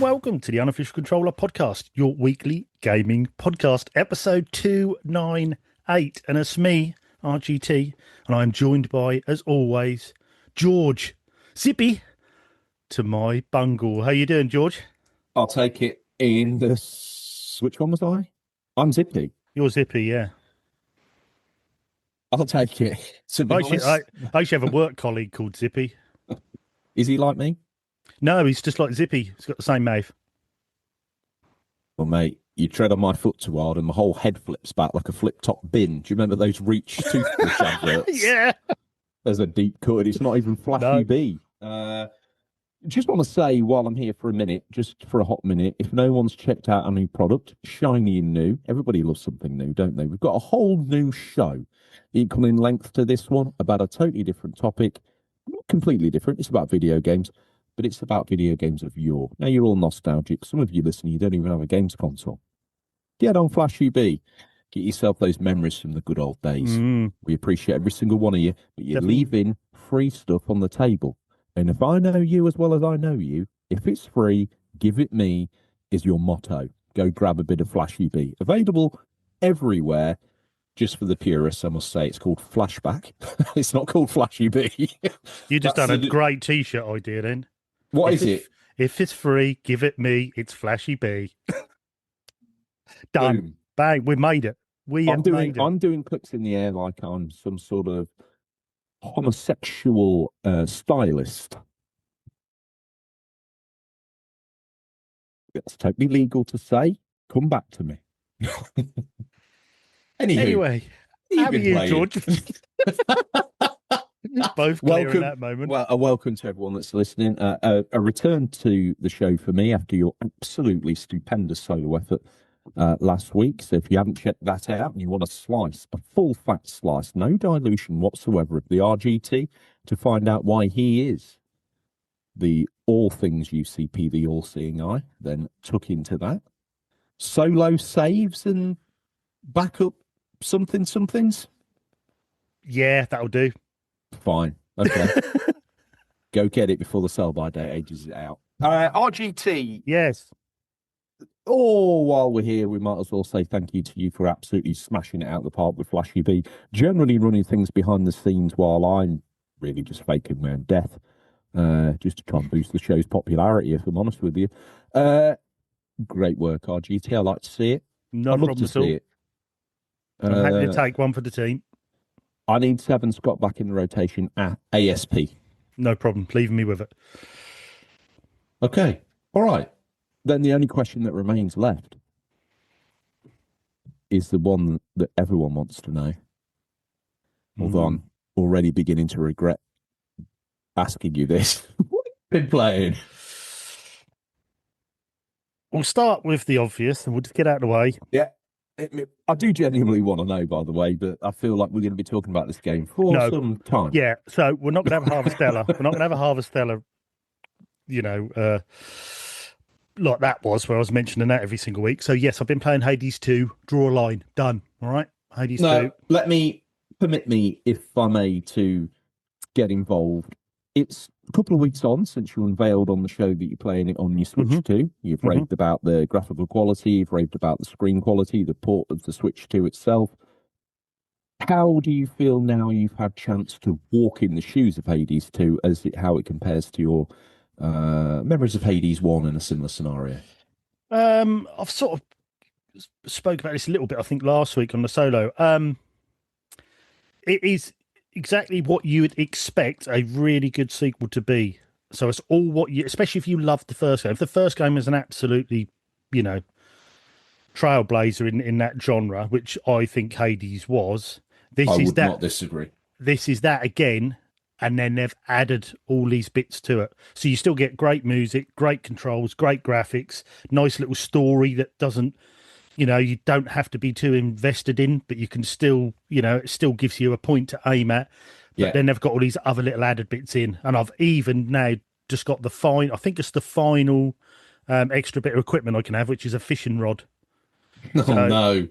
welcome to the Unofficial Controller Podcast, your weekly gaming podcast, episode 298. And it's me, RGT, and I'm joined by, as always, George Zippy to my bungle. How you doing, George? I'll take it in the... Which one was I? I'm Zippy. You're Zippy, yeah. I'll take it. I actually have a work colleague called Zippy. Is he like me? No, he's just like Zippy. He's got the same mouth. Well, mate, you tread on my foot too hard and my whole head flips back like a flip-top bin. Do you remember those Reach toothbrush adverts? Yeah. There's a deep cut. It's not even flashy B. Just want to say, while I'm here for a minute, just for a hot minute, if no one's checked out our new product, shiny and new, everybody loves something new, don't they? We've got a whole new show, equal in length to this one, about a totally different topic. Not completely different. It's about video games. But it's about video games of yore. Now, you're all nostalgic. Some of you listening, you don't even have a games console. Get on Flash UB. Get yourself those memories from the good old days. We appreciate every single one of you, but you're leaving free stuff on the table. And if I know you as well as I know you, if it's free, give it me is your motto. Go grab a bit of Flash UB. Available everywhere. Just for the purists, I must say it's called Flashback. It's not called Flash UB. You just done a great T-shirt idea then. What is it? If it's free, give it me. It's Flashy B. Done. Boom. Bang. We made it. I'm doing clicks in the air like I'm some sort of homosexual stylist. It's totally legal to say. Come back to me. Anyway, how are you, George? Both clear in that moment. Well, a welcome to everyone that's listening. A return to the show for me after your absolutely stupendous solo effort last week. So if you haven't checked that out and you want a slice, a full fat slice, no dilution whatsoever of the RGT to find out why he is the all things UCP, the all-seeing eye, then tuck into that. Solo saves and backup somethings. Yeah, that'll do. Fine. Okay. Go get it before the sell-by date ages it out. RGT. Yes. While we're here, we might as well say thank you to you for absolutely smashing it out of the park with Flash UB. Generally running things behind the scenes while I'm really just faking my own death. Just to try and boost the show's popularity, if I'm honest with you. Great work, RGT. I like to see it. No problem at all. I'm happy to take one for the team. I need Seven Scott back in the rotation at ASP. No problem. Leave me with it. Okay. All right. Then the only question that remains left is the one that everyone wants to know. Although I'm already beginning to regret asking you this. What have you been playing? We'll start with the obvious and we'll just get out of the way. Yeah. I do genuinely want to know, by the way, but I feel like we're going to be talking about this game for some time. Yeah, so we're not going to have a Harvestella. We're not going to have a Harvestella, like that was, where I was mentioning that every single week. So, yes, I've been playing Hades 2, draw a line, done. All right, Hades 2. Permit me, if I may, to get involved. It's a couple of weeks on since you unveiled on the show that you're playing it on your Switch 2. You've raved about the graphical quality, you've raved about the screen quality, the port of the Switch 2 itself. How do you feel now you've had chance to walk in the shoes of Hades 2 how it compares to your memories of Hades 1 in a similar scenario? I've sort of spoke about this a little bit, I think, last week on the solo. It is exactly what you would expect a really good sequel to be. So it's all what you, especially if you loved the first game. If the first game is an absolutely, trailblazer in that genre, which I think Hades was, I would not disagree. This is that again, and then they've added all these bits to it. So you still get great music, great controls, great graphics, nice little story that doesn't, you don't have to be too invested in, but you can still, it still gives you a point to aim at. But then they've got all these other little added bits in. And I've even now just got I think it's the final extra bit of equipment I can have, which is a fishing rod. No.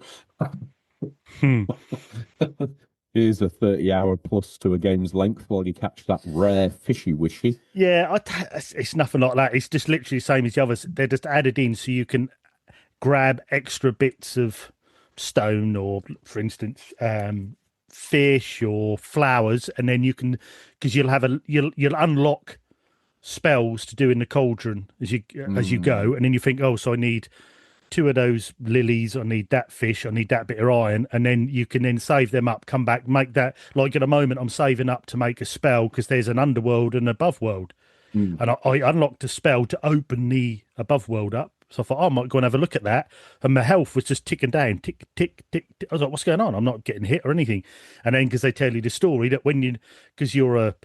Here's a 30-hour plus to a game's length while you catch that rare fishy wishy. Yeah, it's nothing like that. It's just literally the same as the others. They're just added in so you can grab extra bits of stone or, for instance, fish or flowers, and then you can, because you'll unlock spells to do in the cauldron as you go, and then you think, oh, so I need two of those lilies, I need that fish, I need that bit of iron, and then you can then save them up, come back, make that. Like at the moment, I'm saving up to make a spell because there's an underworld and above world, and I unlocked a spell to open the above world up. So I thought, oh, I might go and have a look at that. And my health was just ticking down, tick, tick, tick, tick. I was like, what's going on? I'm not getting hit or anything. And then because they tell you the story that because you're a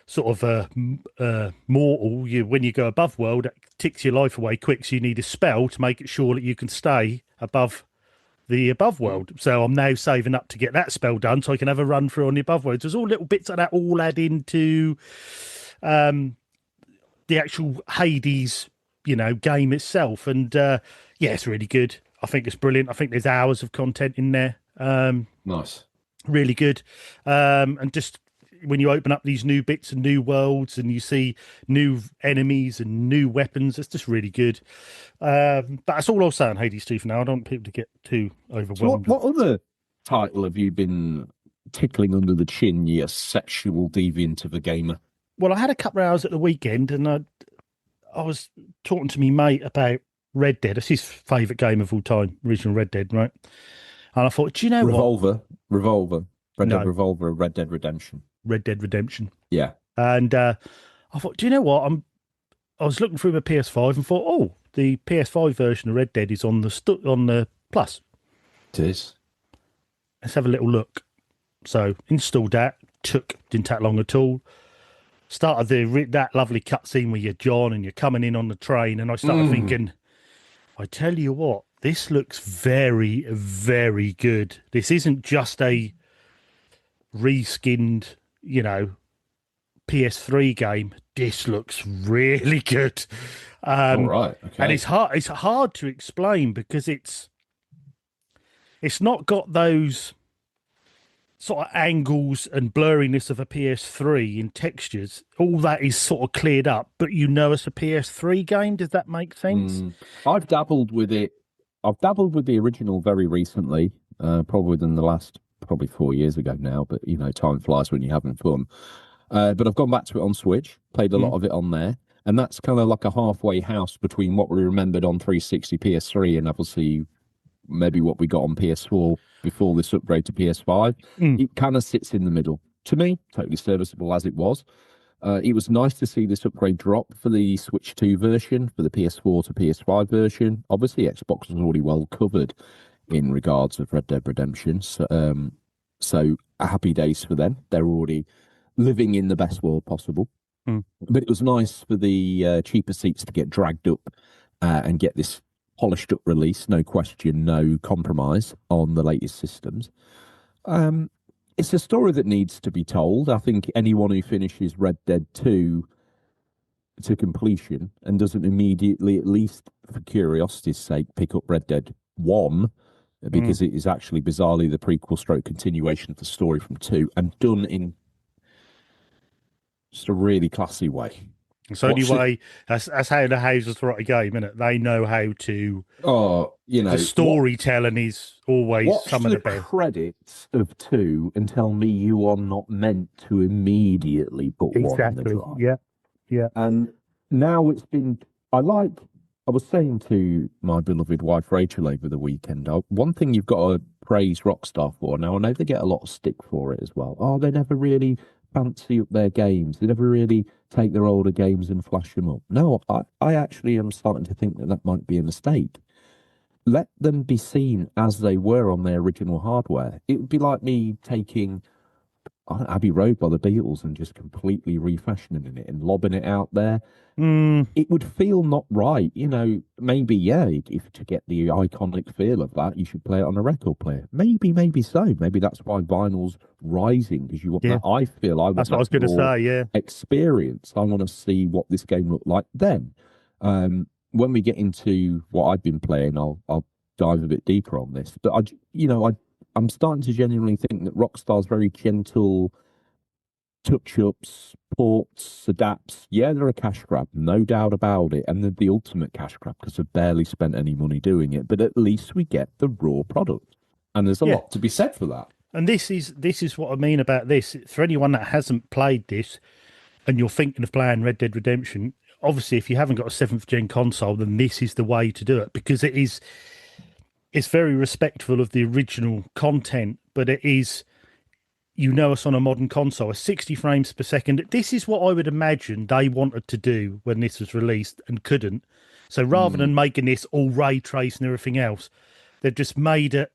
sort of a mortal, when you go above world, it ticks your life away quick. So you need a spell to make it sure that you can stay above the above world. So I'm now saving up to get that spell done so I can have a run through on the above world. There's all little bits of that all add into the actual Hades, game itself. And yeah, it's really good. I think it's brilliant. I think there's hours of content in there. Nice. Really good. And just when you open up these new bits and new worlds and you see new enemies and new weapons, it's just really good. But that's all I'll say on Hades 2 for now. I don't want people to get too overwhelmed. So what other title have you been tickling under the chin, you sexual deviant of a gamer? Well, I had a couple of hours at the weekend, and I was talking to me mate about Red Dead. It's his favourite game of all time, original Red Dead, right? And I thought, do you know Revolver. Red Dead Revolver, Red Dead Redemption. Red Dead Redemption. Yeah. And I thought, do you know what? I was looking through my PS5 and thought, oh, the PS5 version of Red Dead is on the Plus. It is. Let's have a little look. So installed that. Didn't take long at all. Started that lovely cutscene where you're John and you're coming in on the train, and I started thinking, I tell you what, this looks very, very good. This isn't just a reskinned, PS3 game. This looks really good. All right, okay. And it's hard to explain because it's not got those sort of angles and blurriness of a PS3 in textures. All that is sort of cleared up, but it's a PS3 game. Does that make sense? I've dabbled with it. I've dabbled with the original very recently, probably within the last 4 years ago now, but time flies when you're having fun. But I've gone back to it on Switch, played a lot of it on there, and that's kind of like a halfway house between what we remembered on 360 PS3 and obviously maybe what we got on PS4 before this upgrade to PS5. It kind of sits in the middle. To me, totally serviceable as it was. It was nice to see this upgrade drop for the Switch 2 version, for the PS4 to PS5 version. Obviously, Xbox was already well covered in regards of Red Dead Redemption. So happy days for them. They're already living in the best world possible. But it was nice for the cheaper seats to get dragged up and get this polished up release, no question, no compromise on the latest systems. It's a story that needs to be told. I think anyone who finishes Red Dead 2 to completion and doesn't immediately, at least for curiosity's sake, pick up Red Dead 1, because it is actually bizarrely the prequel stroke continuation of the story from 2 and done in just a really classy way. So anyway, that's how the houses write a game, isn't it? They know how to. The storytelling is always some of the best. Credits of 2 and tell me you are not meant to immediately put one in the drive. Yeah. And now it's been. I was saying to my beloved wife Rachel over the weekend, one thing you've got to praise Rockstar for. Now I know they get a lot of stick for it as well. Oh, they never really fancy up their games. They never really take their older games and flash them up. No, I actually am starting to think that might be a mistake. Let them be seen as they were on their original hardware. It would be like me taking Abbey Road by the Beatles and just completely refashioning it and lobbing it out there. It would feel not right. Maybe, if to get the iconic feel of that, you should play it on a record player. Maybe so. Maybe that's why vinyl's rising, because you want that. I want that's what I was going to say, yeah. Experience. I want to see what this game looked like then. When we get into what I've been playing, I'll dive a bit deeper on this. But I'm starting to genuinely think that Rockstar's very gentle touch-ups, ports, adapts. Yeah, they're a cash grab, no doubt about it, and they're the ultimate cash grab because they've barely spent any money doing it. But at least we get the raw product, and there's a Yeah. lot to be said for that. And this is what I mean about this. For anyone that hasn't played this and you're thinking of playing Red Dead Redemption, obviously if you haven't got a 7th gen console, then this is the way to do it, because it's very respectful of the original content, but it is, us on a modern console, a 60 frames per second. This is what I would imagine they wanted to do when this was released and couldn't. So rather than making this all ray trace and everything else, they've just made it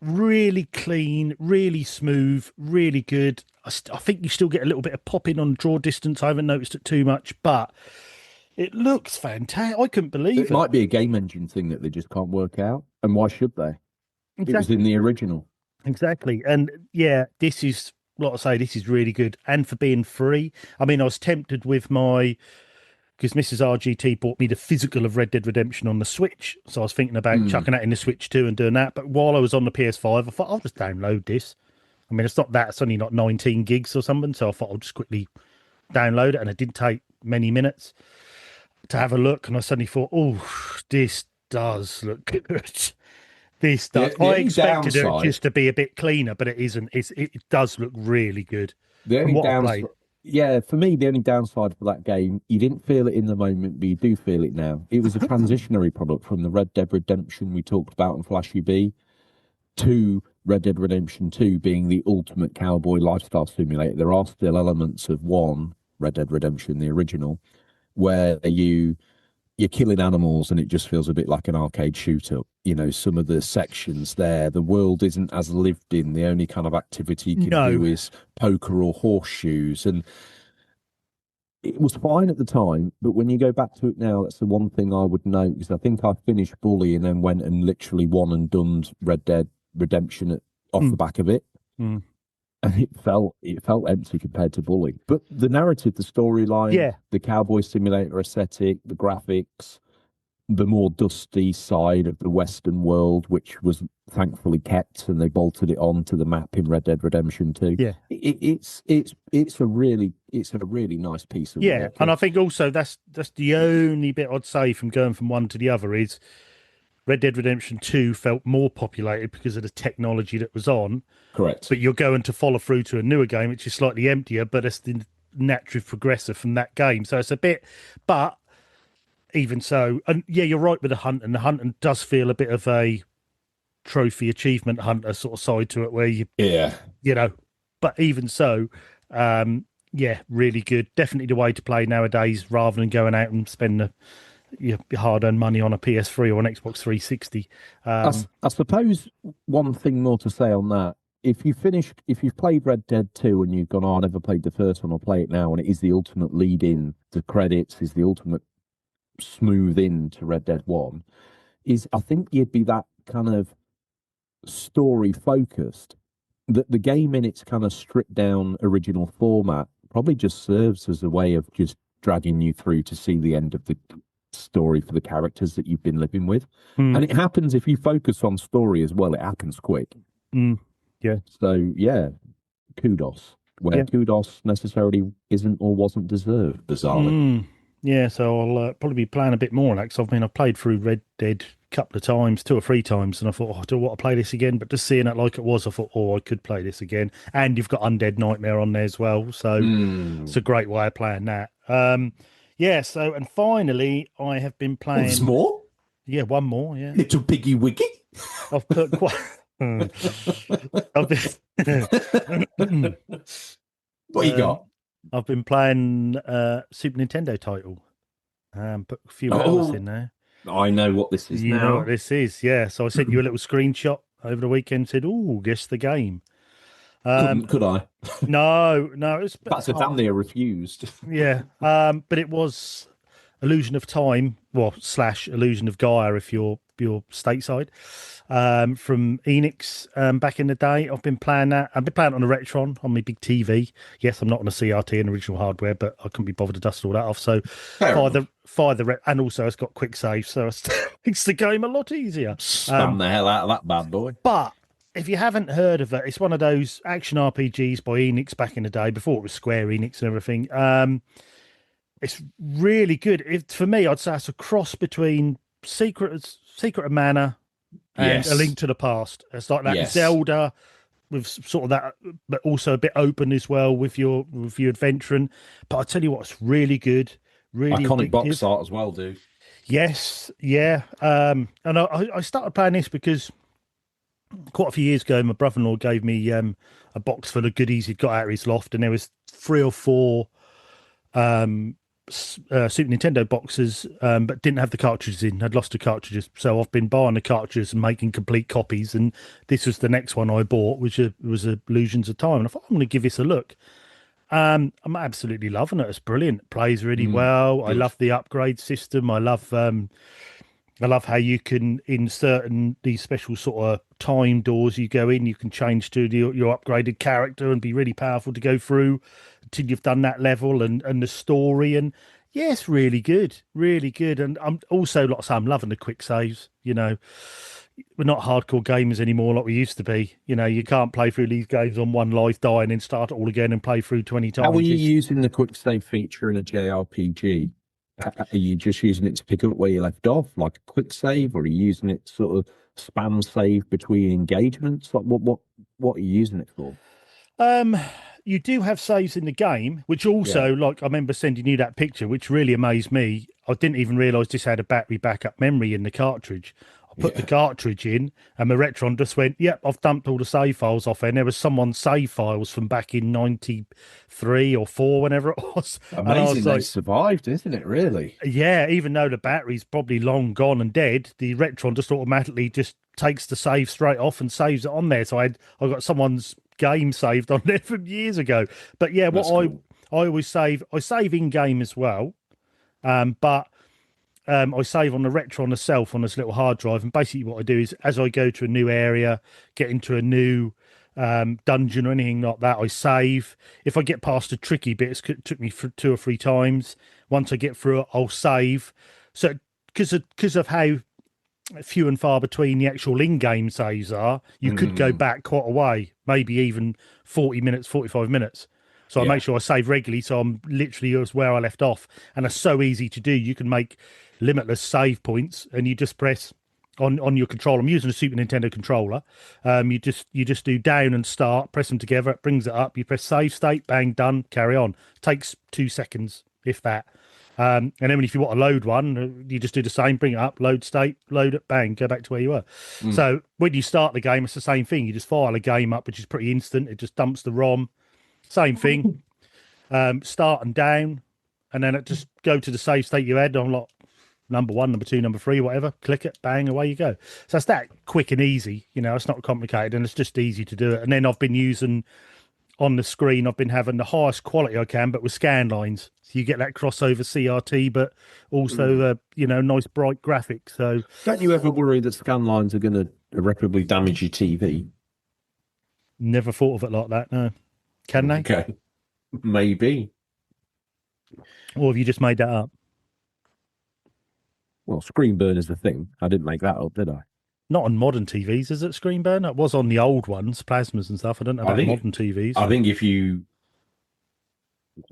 really clean, really smooth, really good. I think you still get a little bit of popping on draw distance. I haven't noticed it too much, but it looks fantastic. I couldn't believe it. It might be a game engine thing that they just can't work out. And why should they? Exactly. It was in the original. Exactly. And yeah, this is, like I say, this is really good. And for being free, I mean, I was tempted with because Mrs. RGT bought me the physical of Red Dead Redemption on the Switch. So I was thinking about chucking that in the Switch too and doing that. But while I was on the PS5, I thought I'll just download this. I mean, it's only not 19 gigs or something. So I thought I'll just quickly download it. And it didn't take many minutes to have a look. And I suddenly thought, oh, this does look good. This does. I expected it just to be a bit cleaner, but it isn't. It does look really good. The only downside, yeah, for me, the only downside for that game, you didn't feel it in the moment, but you do feel it now. It was a transitionary product from the Red Dead Redemption we talked about in Flashy B to Red Dead Redemption 2 being the ultimate cowboy lifestyle simulator. There are still elements of Red Dead Redemption, the original, where you're killing animals and it just feels a bit like an arcade shooter. Some of the sections there, the world isn't as lived in. The only kind of activity you can do is poker or horseshoes. And it was fine at the time, but when you go back to it now, that's the one thing I would note, because I think I finished Bully and then went and literally won and done Red Dead Redemption off the back of it. And it felt empty compared to Bully. But the narrative, the storyline, the cowboy simulator aesthetic, the graphics, the more dusty side of the Western world, which was thankfully kept, and they bolted it onto the map in Red Dead Redemption 2. Yeah, it's a really nice piece of work. And I think also that's the only bit I'd say from going from one to the other is Red Dead Redemption 2 felt more populated because of the technology that was on. Correct. But you're going to follow through to a newer game, which is slightly emptier, but it's the natural progressor from that game. So it's a bit, but even so, and yeah, you're right with the hunt, and the hunting does feel a bit of a trophy achievement hunter sort of side to it, where but even so, really good. Definitely the way to play nowadays, rather than going out and spending your hard-earned money on a PS3 or an Xbox 360. I suppose one thing more to say on that, if you've played Red Dead 2 and you've gone, I never played the first one, I'll play it now, and it is the ultimate lead-in to credits, is the ultimate smooth in to Red Dead 1, I think you'd be that kind of story focused that the game in its kind of stripped down original format probably just serves as a way of just dragging you through to see the end of the story for the characters that you've been living with. And it happens, if you focus on story as well, it happens quick. Yeah. So yeah, kudos where kudos necessarily isn't or wasn't deserved, bizarrely. Yeah, so I'll probably be playing a bit more on that, because I've played through Red Dead a couple of times, 2 or 3 times, and I thought, I don't want to play this again, but just seeing it like it was, I thought, I could play this again. And you've got Undead Nightmare on there as well, so it's a great way of playing that. So, and finally, I have been playing... There's more? Yeah, one more, yeah. Little Piggy Wiggy? I've put quite... I've been... What you got? I've been playing Super Nintendo title. Put a few hours in there. I know what this is now. You know what this is, yeah. So I sent you a little screenshot over the weekend, said, oh, guess the game. Could I? No. That's a damn near refused. Yeah. But it was Illusion of Time, / Illusion of Gaia if you're stateside, from Enix back in the day. I've been playing that. I've been playing it on a Retron on my big TV. Yes, I'm not on a CRT and original hardware, but I couldn't be bothered to dust all that off. So and also it's got quick save, so it makes the game a lot easier. Spam the hell out of that bad boy. But if you haven't heard of it, it's one of those action RPGs by Enix back in the day, before it was Square Enix and everything. It's really good. For me, I'd say it's a cross between Secret of Mana and A Yes. Link to the Past. It's like that Yes. Zelda with sort of that, but also a bit open as well with your adventuring. But I tell you what, it's really good, really Iconic box addictive. art as well, dude. Yes, yeah. And I started playing this because quite a few years ago, my brother-in-law gave me a box full of goodies he'd got out of his loft, and there was 3 or 4 Super Nintendo boxes, but didn't have the cartridges in. I'd lost the cartridges, so I've been buying the cartridges and making complete copies. And this was the next one I bought, which was Illusions of Time. And I thought, I'm going to give this a look. I'm absolutely loving it. It's brilliant. It plays really well. I Good. love the upgrade system. I love how you can, in certain these special sort of time doors you go in, you can change to your upgraded character and be really powerful to go through until you've done that level, and the story. And yeah, it's really good, really good. And I'm also, like I say, I'm loving the quick saves. We're not hardcore gamers anymore like we used to be. You can't play through these games on one life, die, and then start it all again and play through 20 How are times. you using the quick save feature in a JRPG? Are you just using it to pick up where you left off, like a quick save, or are you using it to sort of spam save between engagements? Like what are you using it for? You do have saves in the game, which Yeah. also, like, I remember sending you that picture, which really amazed me. I didn't even realize this had a battery backup memory in the cartridge. I put the Yeah. cartridge in, and my Retron just went, "Yep, I've dumped all the save files off." And there was someone's save files from back in '93 or '4, whenever it was. And I Amazing was they like, survived, isn't it, really? yeah, even though the battery's probably long gone and dead, the Retron just automatically just takes the save straight off and saves it on there. So I got someone's game saved on there from years ago. But yeah, That's cool. I always I save in game as well. But I save on the Retron itself on this little hard drive. And basically what I do is, as I go to a new area, get into a new dungeon or anything like that, I save. If I get past a tricky bit, it took me for 2 or 3 times. Once I get through it, I'll save. So because of how few and far between the actual in-game saves are, you could go Mm, back quite a way, maybe even 40 minutes, 45 minutes. So I yeah. make sure I save regularly, so I'm literally as where I left off. And it's so easy to do. You can make limitless save points, and you just press on your controller. I'm using a Super Nintendo controller. You just do down and start, press them together, it brings it up. You press save state, bang, done, carry on. Takes 2 seconds, if that. And then if you want to load one, you just do the same, bring it up, load state, load it, bang, go back to where you were. Mm, So when you start the game, it's the same thing. You just fire a game up, which is pretty instant. It just dumps the ROM. Same thing. Start and down, and then it just go to the save state you had on like number 1, number 2, number 3, whatever. Click it, bang, away you go. So it's that quick and easy. It's not complicated, and it's just easy to do it. And then I've been using on the screen, I've been having the highest quality I can, but with scan lines. So you get that crossover CRT, but also, mm. nice bright graphics. So Don't you ever worry that scan lines are going to irreparably damage your TV? never thought of it like that. No. Can they? Okay, maybe. Or have you just made that up? Well, screen burn is the thing. I didn't make that up, did I? Not on modern TVs, is it, screen burn? It was on the old ones, plasmas and stuff. I don't know I about think modern TVs. I think if you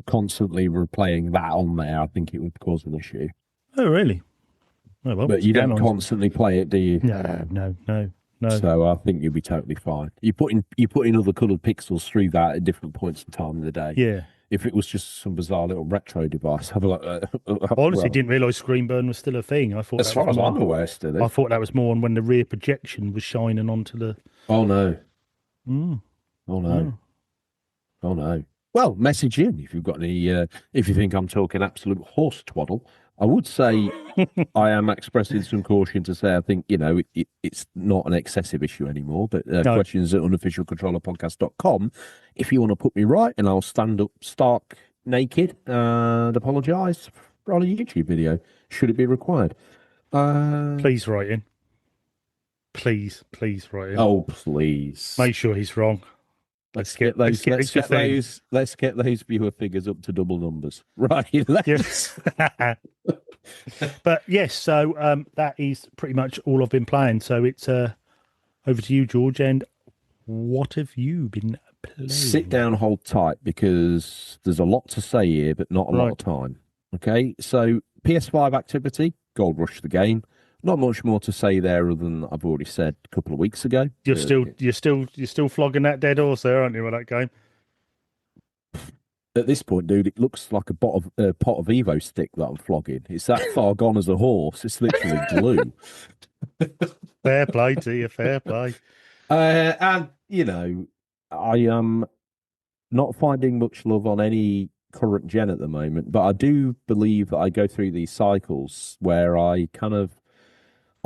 constantly were playing that on there, I think it would cause an issue. Oh, really? Oh, well, But you scan don't lines. constantly play it, do you? No. So I think you'll be totally fine. You put in other coloured pixels through that at different points in time of the day. Yeah. If it was just some bizarre little retro device, I'd be like, I honestly well, didn't realise screen burn was still a thing. I thought as that far was as I'm more. aware, still I is. thought that was more on when the rear projection was shining onto the. Oh no! Mm, Oh no! mm. Oh no! Well, message in if you've got any. If you think I'm talking absolute horse twaddle, I would say I am expressing some caution to say I think it's not an excessive issue anymore. But No, questions at unofficialcontrollerpodcast.com. If you want to put me right, and I'll stand up stark naked and apologise on a YouTube video, should it be required. please write in. Please write in. Oh please. Make sure he's wrong. Let's get those. Let's get those viewer figures up to double numbers. Right. Yes. But yes, so that is pretty much all I've been playing. So it's over to you, George, and what have you been playing? Sit down, hold tight, because there's a lot to say here, but not a lot of time. Okay, so PS5 activity, Gold Rush the game. Not much more to say there other than I've already said a couple of weeks ago. You're still flogging that dead horse there, aren't you, with that game? At this point, dude, it looks like a pot of Evo stick that I'm flogging. It's that far gone as a horse. It's literally glue. Fair play to you, fair play. And, you know, I am not finding much love on any current gen at the moment, but I do believe that I go through these cycles where I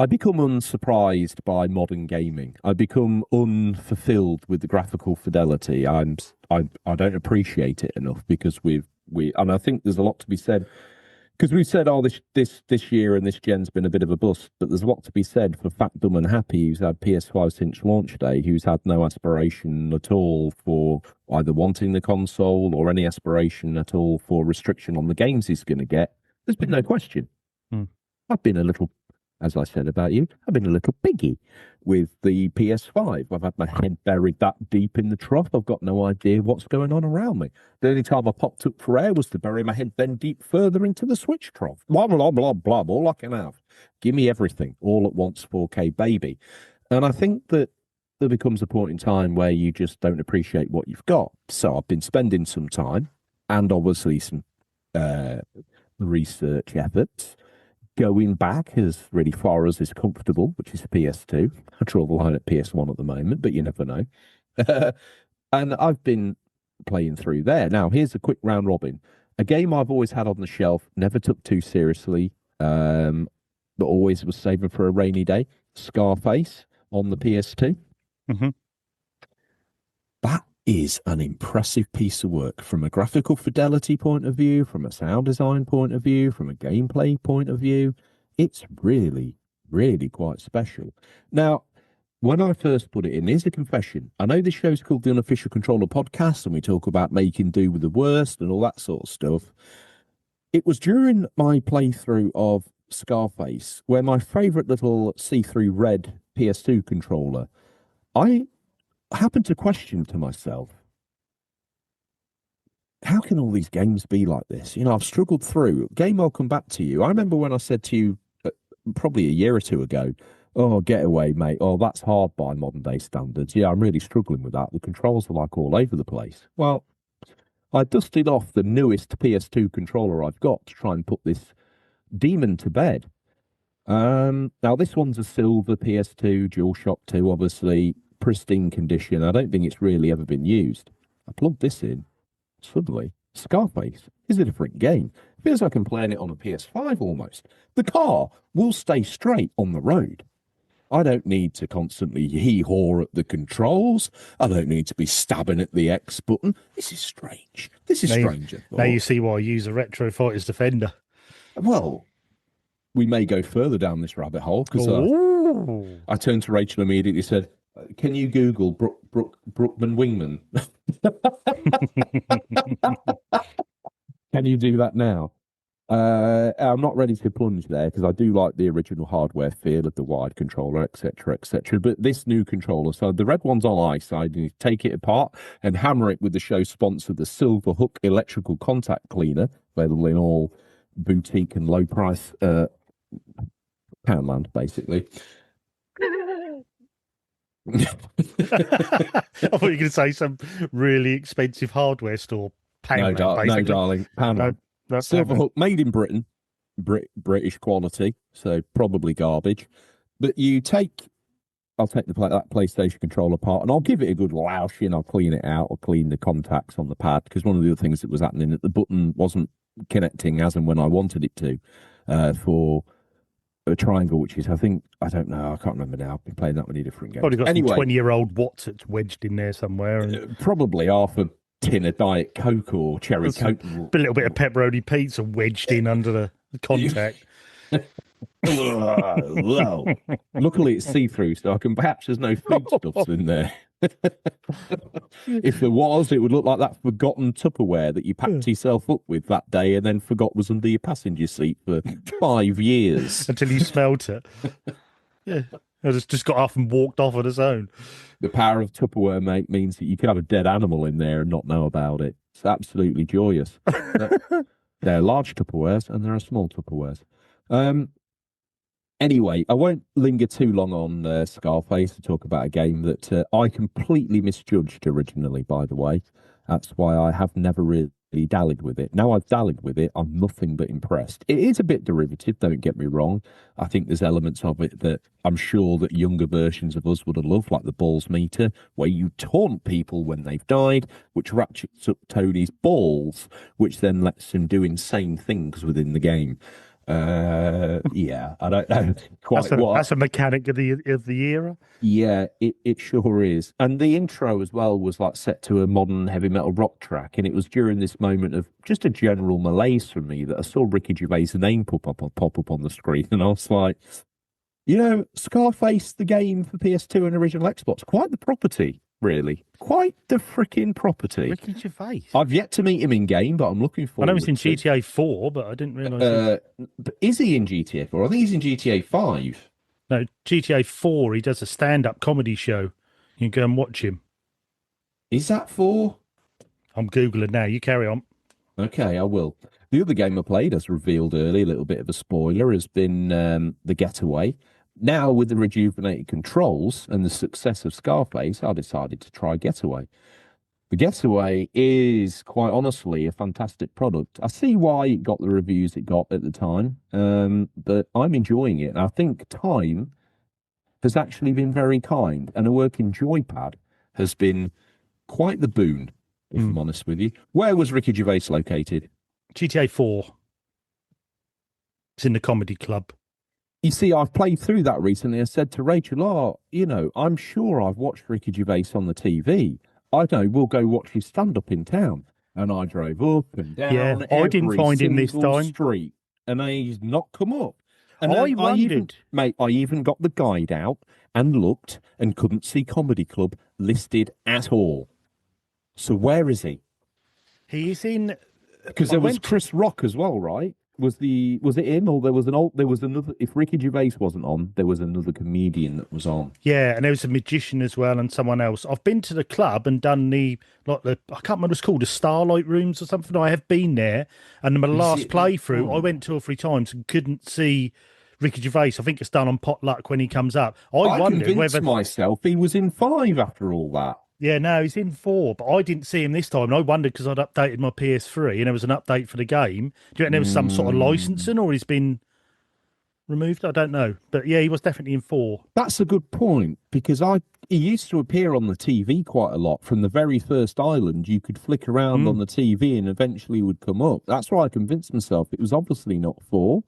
become unsurprised by modern gaming. I become unfulfilled with the graphical fidelity. I don't appreciate it enough because and I think there's a lot to be said because we've said, oh, this year and this gen's been a bit of a bust, but there's a lot to be said for Fat, Dumb and Happy, who's had PS5 since launch day, who's had no aspiration at all for either wanting the console or any aspiration at all for restriction on the games he's going to get. There's been no question. I've been a little, as I said about you, I've been a little piggy with the PS5. I've had my head buried that deep in the trough. I've got no idea what's going on around me. The only time I popped up for air was to bury my head then deep further into the Switch trough. Blah, blah, blah, blah, all I can have. Give me everything, all at once, 4K baby. And I think that there becomes a point in time where you just don't appreciate what you've got. So I've been spending some time and obviously some research efforts going back as really far as is comfortable, which is PS2. I draw the line at PS1 at the moment, but you never know. And I've been playing through there. Now, here's a quick round robin. A game I've always had on the shelf, never took too seriously, but always was saving for a rainy day. Scarface on the PS2. Mm-hmm. That is an impressive piece of work from a graphical fidelity point of view, from a sound design point of view, from a gameplay point of view. It's really, really quite special. Now, when I first put it in, here's a confession. I know this show's called the Unofficial Controller Podcast, and we talk about making do with the worst and all that sort of stuff. It was during my playthrough of Scarface where my favorite little see-through red PS2 controller, I happened to question to myself, how can all these games be like this? You know, I've struggled through. Game, I'll come back to you. I remember when I said to you probably a year or two ago, oh, Getaway, mate. Oh, that's hard by modern day standards. Yeah, I'm really struggling with that. The controls are like all over the place. Well, I dusted off the newest PS2 controller I've got to try and put this demon to bed. Now, this one's a silver PS2, DualShock 2, obviously, pristine condition. I don't think it's really ever been used. I plugged this in. Suddenly, Scarface is a different game. Feels like I'm playing it on a PS5 almost. The car will stay straight on the road. I don't need to constantly hee-haw at the controls. I don't need to be stabbing at the X button. This is strange. This is strange. Now you see why I use a Retro Fighters Defender. Well, we may go further down this rabbit hole because I turned to Rachel immediately and said, can you Google Brookman Wingman? Can you do that now? I'm not ready to plunge there because I do like the original hardware feel of the wide controller, etc., etc. But this new controller, so the red one's on ice. I need to take it apart and hammer it with the show sponsor, the Silver Hook electrical contact cleaner, available in all boutique and low price Poundland, basically. I thought you were going to say some really expensive hardware store. No, darling. Poundland. Silver Hook, made in Britain, British quality, so probably garbage. But I'll take that PlayStation controller apart and I'll give it a good loushing. I'll clean it out. I'll clean the contacts on the pad because one of the other things that was happening that the button wasn't connecting as and when I wanted it to for a triangle, which is, I don't know, I can't remember now. I've been playing that many different games. Probably got some 20-year-old Watts that's wedged in there somewhere. And... probably half a tin of Diet Coke or Cherry Coke. A little bit of pepperoni pizza wedged in under the contact. Luckily, it's see-through, so perhaps there's no foodstuffs in there. If there was, it would look like that forgotten Tupperware that you packed yourself up with that day and then forgot was under your passenger seat for 5 years. Until you smelt it. Yeah. I just got off and walked off on its own. The power of Tupperware, mate, means that you can have a dead animal in there and not know about it. It's absolutely joyous. There are large Tupperwares and there are small Tupperwares. Um, Anyway, I won't linger too long on Scarface to talk about a game that I completely misjudged originally, by the way. That's why I have never really dallied with it. Now I've dallied with it, I'm nothing but impressed. It is a bit derivative, don't get me wrong. I think there's elements of it that I'm sure that younger versions of us would have loved, like the balls meter, where you taunt people when they've died, which ratchets up Tony's balls, which then lets him do insane things within the game. Yeah, I don't know quite That's a mechanic of the era. Yeah, it sure is. And the intro as well was like set to a modern heavy metal rock track, and it was during this moment of just a general malaise for me that I saw Ricky Gervais' name pop up on the screen, and I was like, Scarface, the game for PS2 and original Xbox, quite the property. Really, quite the freaking property. Ricky Gervais. I've yet to meet him in game, but I'm looking forward. I know he's in GTA 4, but I didn't realise. But is he in GTA 4? I think he's in GTA 5. No, GTA 4. He does a stand-up comedy show. You can go and watch him. Is that 4? I'm googling now. You carry on. Okay, I will. The other game I played, as revealed early, a little bit of a spoiler, has been the Getaway. Now, with the rejuvenated controls and the success of Scarface, I decided to try Getaway. The Getaway is, quite honestly, a fantastic product. I see why it got the reviews it got at the time, but I'm enjoying it. And I think time has actually been very kind, and a working joypad has been quite the boon, if I'm honest with you. Where was Ricky Gervais located? GTA 4. It's in the comedy club. You see, I've played through that recently. I said to Rachel, I'm sure I've watched Ricky Gervais on the TV. I know, we'll go watch his stand-up in town. And I drove up and down I didn't find him this time. Street, and he's not come up. And I wondered. I even got the guide out and looked and couldn't see Comedy Club listed at all. So where is he? He is in... Because there was Chris Rock as well, right? Was it him, or there was another? If Ricky Gervais wasn't on, there was another comedian that was on. Yeah, and there was a magician as well, and someone else. I've been to the club and done I can't remember what it's called, the Starlight Rooms or something. I have been there, and in my last playthrough, I went 2 or 3 times and couldn't see Ricky Gervais. I think it's done on potluck when he comes up. I wondered whether myself he was in 5 after all that. Yeah, no, he's in 4, but I didn't see him this time. And I wondered because I'd updated my PS3 and there was an update for the game. Do you reckon there was some sort of licensing, or he's been removed? I don't know. But yeah, he was definitely in 4. That's a good point, because he used to appear on the TV quite a lot. From the very first island, you could flick around on the TV and eventually would come up. That's why I convinced myself it was obviously not 4,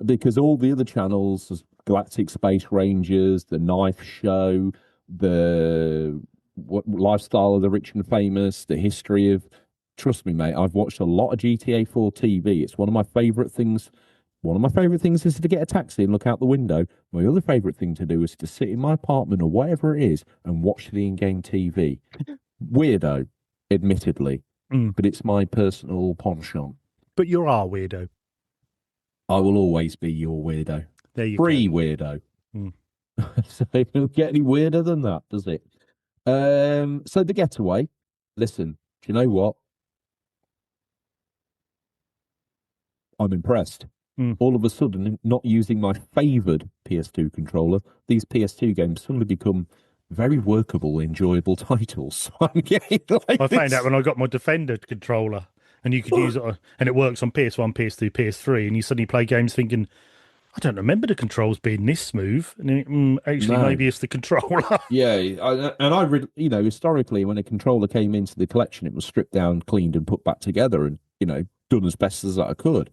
because all the other channels, Galactic Space Rangers, the Knife Show, the lifestyle of the rich and famous, the history of... Trust me, mate, I've watched a lot of GTA 4 TV. It's one of my favourite things. One of my favourite things is to get a taxi and look out the window. My other favourite thing to do is to sit in my apartment or whatever it is and watch the in-game TV. Weirdo, admittedly, but it's my personal penchant. But you're our weirdo. I will always be your weirdo. There you Free go. Weirdo. So it doesn't get any weirder than that, does it? So the Getaway, listen, do you know what? I'm impressed. All of a sudden, not using my favoured PS2 controller, these PS2 games suddenly become very workable, enjoyable titles. So I'm getting like I found out when I got my Defender controller, and you could use it, and it works on PS1, PS2, PS3, and you suddenly play games thinking, I don't remember the controls being this smooth. And then, actually, maybe it's the controller. Yeah, historically, when a controller came into the collection, it was stripped down, cleaned, and put back together, and done as best as I could.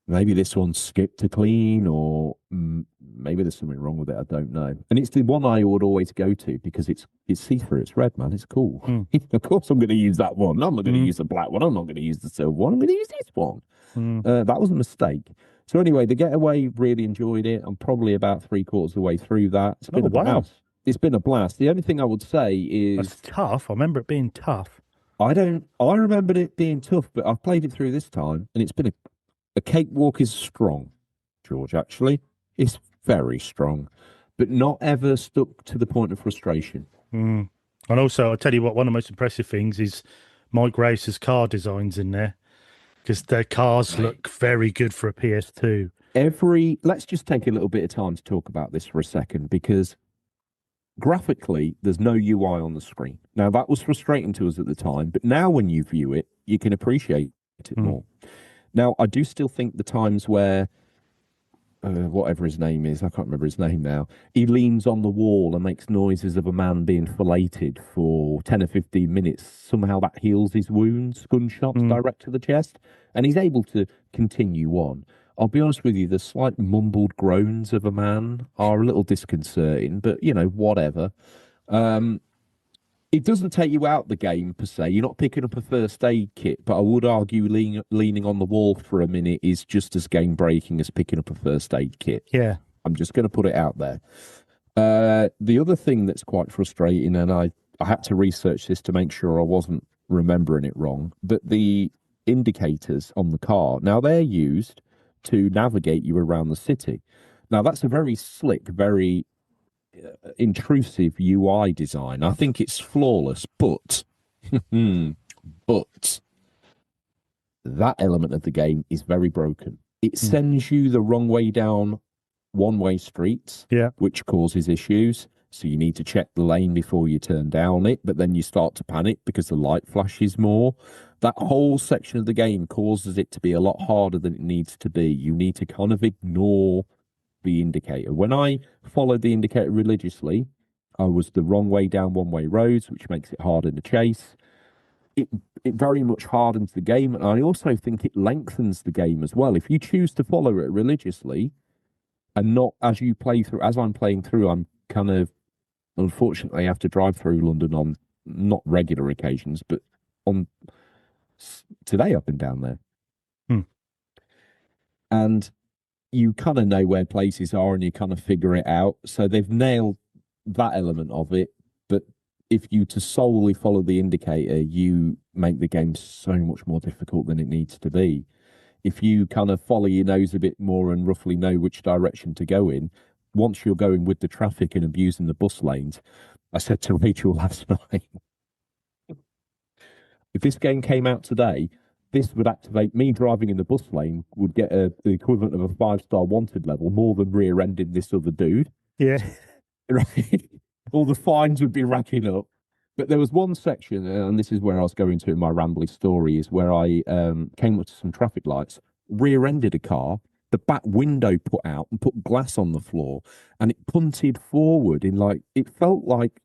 Maybe this one's skipped to clean, or maybe there's something wrong with it. I don't know. And it's the one I would always go to because it's see-through. It's red, man. It's cool. Of course, I'm going to use that one. I'm not going to use the black one. I'm not going to use the silver one. I'm going to use this one. That was a mistake. So anyway, the Getaway, really enjoyed it. I'm probably about 3/4 of the way through that. It's been a blast. It's been a blast. The only thing I would say is... That's tough. I remember it being tough. I remembered it being tough, but I've played it through this time, and it's been a cakewalk is strong, George, actually. It's very strong. but not ever stuck to the point of frustration. Mm. And also, I'll tell you what, one of the most impressive things is Mike Grace's car designs in there because their cars Right. look very good for a PS2. Let's just take a little bit of time to talk about this for a second, because graphically, there's no UI on the screen. Now, that was frustrating to us at the time, but now when you view it, you can appreciate it Mm. more. Now, I do still think the times where whatever his name is, I can't remember his name now, he leans on the wall and makes noises of a man being filleted for 10 or 15 minutes. Somehow that heals his wounds, gunshots Mm. direct to the chest, and he's able to continue on. I'll be honest with you, the slight mumbled groans of a man are a little disconcerting, but whatever. Um, it doesn't take you out the game per se. You're not picking up a first aid kit, but I would argue leaning on the wall for a minute is just as game breaking as picking up a first aid kit. Yeah. I'm just going to put it out there. The other thing that's quite frustrating, and I had to research this to make sure I wasn't remembering it wrong, but the indicators on the car, now they're used to navigate you around the city. Now, that's a very slick, very intrusive UI design. I think it's flawless, but but that element of the game is very broken. It sends you the wrong way down one-way streets, which causes issues. So you need to check the lane before you turn down it, but then you start to panic because the light flashes more. That whole section of the game causes it to be a lot harder than it needs to be. You need to kind of ignore the indicator. When I followed the indicator religiously, I was the wrong way down one-way roads, which makes it harder to chase. It very much hardens the game, and I also think it lengthens the game as well. If you choose to follow it religiously, and not as you play through, as I'm playing through, I'm kind of, unfortunately, I have to drive through London on not regular occasions, but on today I've been down there. And you kind of know where places are and you kind of figure it out. So they've nailed that element of it. But if you to solely follow the indicator, you make the game so much more difficult than it needs to be. If you kind of follow your nose a bit more and roughly know which direction to go in, once you're going with the traffic and abusing the bus lanes, I said to Rachel last night, if this game came out today, this would activate me driving in the bus lane, would get the equivalent of a 5-star wanted level, more than rear-ending this other dude. Yeah. Right? All the fines would be racking up. But there was one section, and this is where I was going to in my rambly story, is where I came up to some traffic lights, rear-ended a car, the back window put out and put glass on the floor, and it punted forward in it felt like,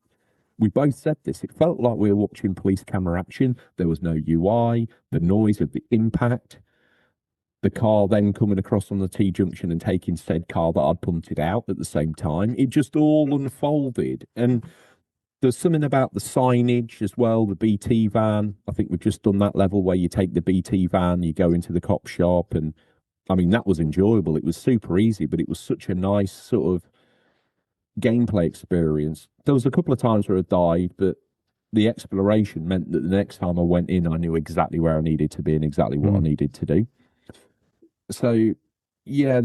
we both said this, it felt like we were watching police camera action. There was no UI, the noise of the impact, the car then coming across on the T-junction and taking said car that I'd punted out at the same time. It just all unfolded. And there's something about the signage as well, the BT van. I think we've just done that level where you take the BT van, you go into the cop shop, and I mean, that was enjoyable. It was super easy, but it was such a nice sort of gameplay experience. There was a couple of times where I died, but the exploration meant that the next time I went in, I knew exactly where I needed to be and exactly what I needed to do. So, yeah,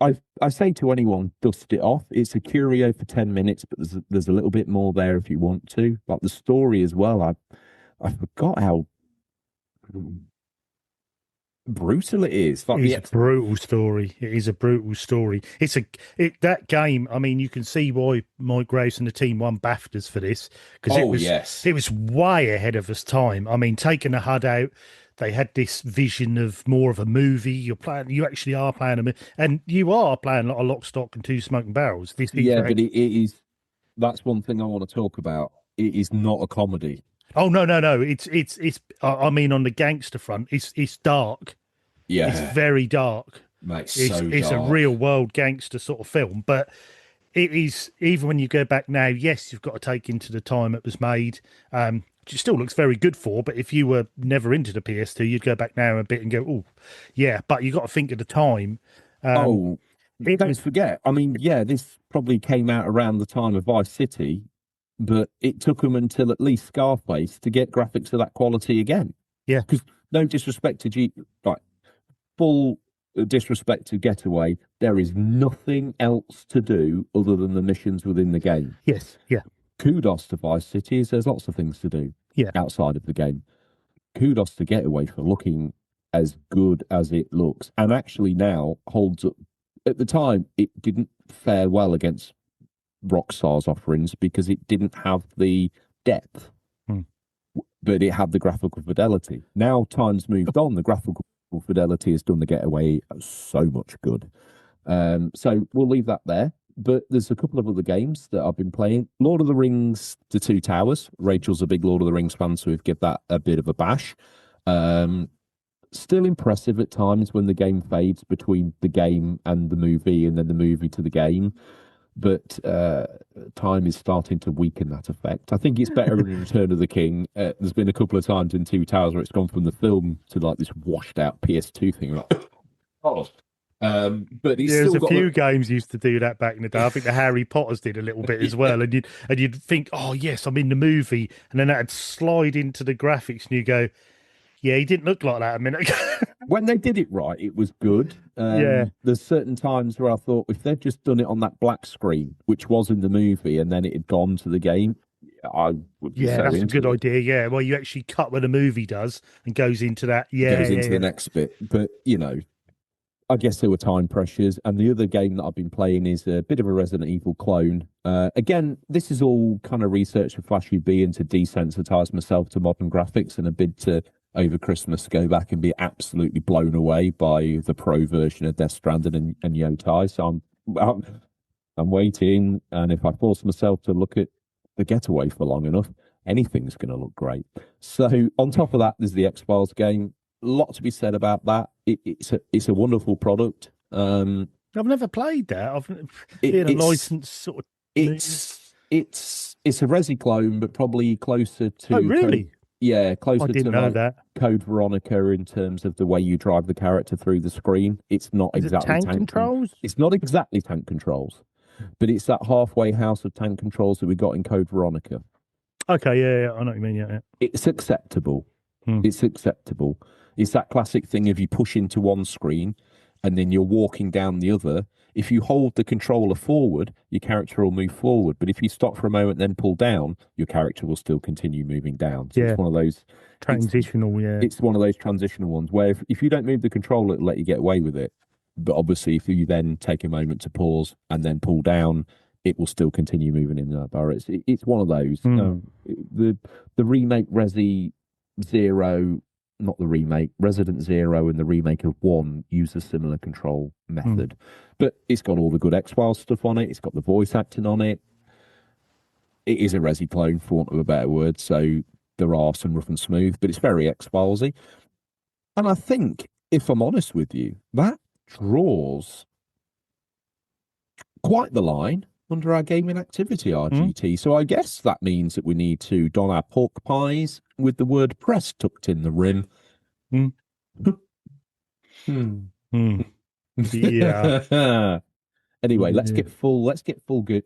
I say to anyone, dust it off. It's a curio for 10 minutes, but there's a little bit more there if you want to. Like the story as well. I forgot how brutal it is. Like It's a brutal story. It is a brutal story. That game. I mean, you can see why Mike Grace and the team won BAFTAs for this, because it was way ahead of its time. I mean, taking the HUD out, they had this vision of more of a movie. You actually are playing and you are playing a lot of Lock, Stock, and Two Smoking Barrels. But it is. That's one thing I want to talk about. It is not a comedy. Oh no. It's. I mean, on the gangster front, it's dark. Yeah, it's very dark. Mate, it's a real world gangster sort of film, but it is, even when you go back now, yes, you've got to take into the time it was made. It still looks very good but if you were never into the PS2, you'd go back now a bit and go, oh, yeah, but you got to think of the time. Don't forget. I mean, yeah, this probably came out around the time of Vice City, but it took them until at least Scarface to get graphics of that quality again. Yeah. Because no disrespect to full disrespect to Getaway, there is nothing else to do other than the missions within the game. Yes, yeah, Kudos to Vice City, there's lots of things to do yeah. outside of the game. Kudos to Getaway for looking as good as it looks, and actually now holds up. At the time, it didn't fare well against Rockstar's offerings because it didn't have the depth, but it had the graphical fidelity. Now time's moved on, the graphical fidelity has done the Getaway so much good. So we'll leave that there. But there's a couple of other games that I've been playing. Lord of the Rings, The Two Towers. Rachel's a big Lord of the Rings fan, so we've give that a bit of a bash. Still impressive at times when the game fades between the game and the movie and then the movie to the game. But time is starting to weaken that effect. I think it's better in Return of the King. There's been a couple of times in Two Towers where it's gone from the film to like this washed out PS2 thing. Like, oh. But it's There's still a few games used to do that back in the day. I think the Harry Potters did a little bit as well, and you'd think, oh yes, I'm in the movie, and then that'd slide into the graphics, and you go, yeah, he didn't look like that a minute ago. When they did it right, it was good. Yeah. There's certain times where I thought if they'd just done it on that black screen, which was in the movie, and then it had gone to the game, I would be so That's a good it. idea. Yeah, well, you actually cut where the movie does and goes into that. Yeah, goes into the next bit. But I guess there were time pressures. And the other game that I've been playing is a bit of a Resident Evil clone. Again, this is all kind of research for Flash UB and to desensitize myself to modern graphics and a bid to over Christmas go back and be absolutely blown away by the pro version of Death Stranding and Yotai. So I'm waiting, and if I force myself to look at the Getaway for long enough, anything's going to look great. So on top of that, there's the X-Files game. A lot to be said about that. It's a wonderful product. I've never played that. I've been a licensed sort of. It's a Resi clone, but probably closer to. Oh, really? Closer I didn't to know like that. Code Veronica in terms of the way you drive the character through the screen. It's not Is exactly it tank controls. It's not exactly tank controls, but it's that halfway house of tank controls that we got in Code Veronica. Okay, yeah, I know what you mean. Yeah. It's acceptable. It's acceptable. It's that classic thing of you push into one screen and then you're walking down the other. If you hold the controller forward, your character will move forward. But if you stop for a moment, then pull down, your character will still continue moving down. So it's one of those transitional. It's one of those transitional ones where if you don't move the controller, it'll let you get away with it. But obviously, if you then take a moment to pause and then pull down, it will still continue moving in that direction. It's one of those. The remake Resi Zero. Not the remake, Resident Zero and the remake of 1 use a similar control method. But it's got all the good X-Files stuff on it. It's got the voice acting on it. It is a Resi clone, for want of a better word. So there are some rough and smooth, but it's very X-Filesy. And I think, if I'm honest with you, that draws quite the line under our gaming activity, RGT. So I guess that means that we need to don our pork pies with the word press tucked in the rim. Yeah. Anyway, let's get full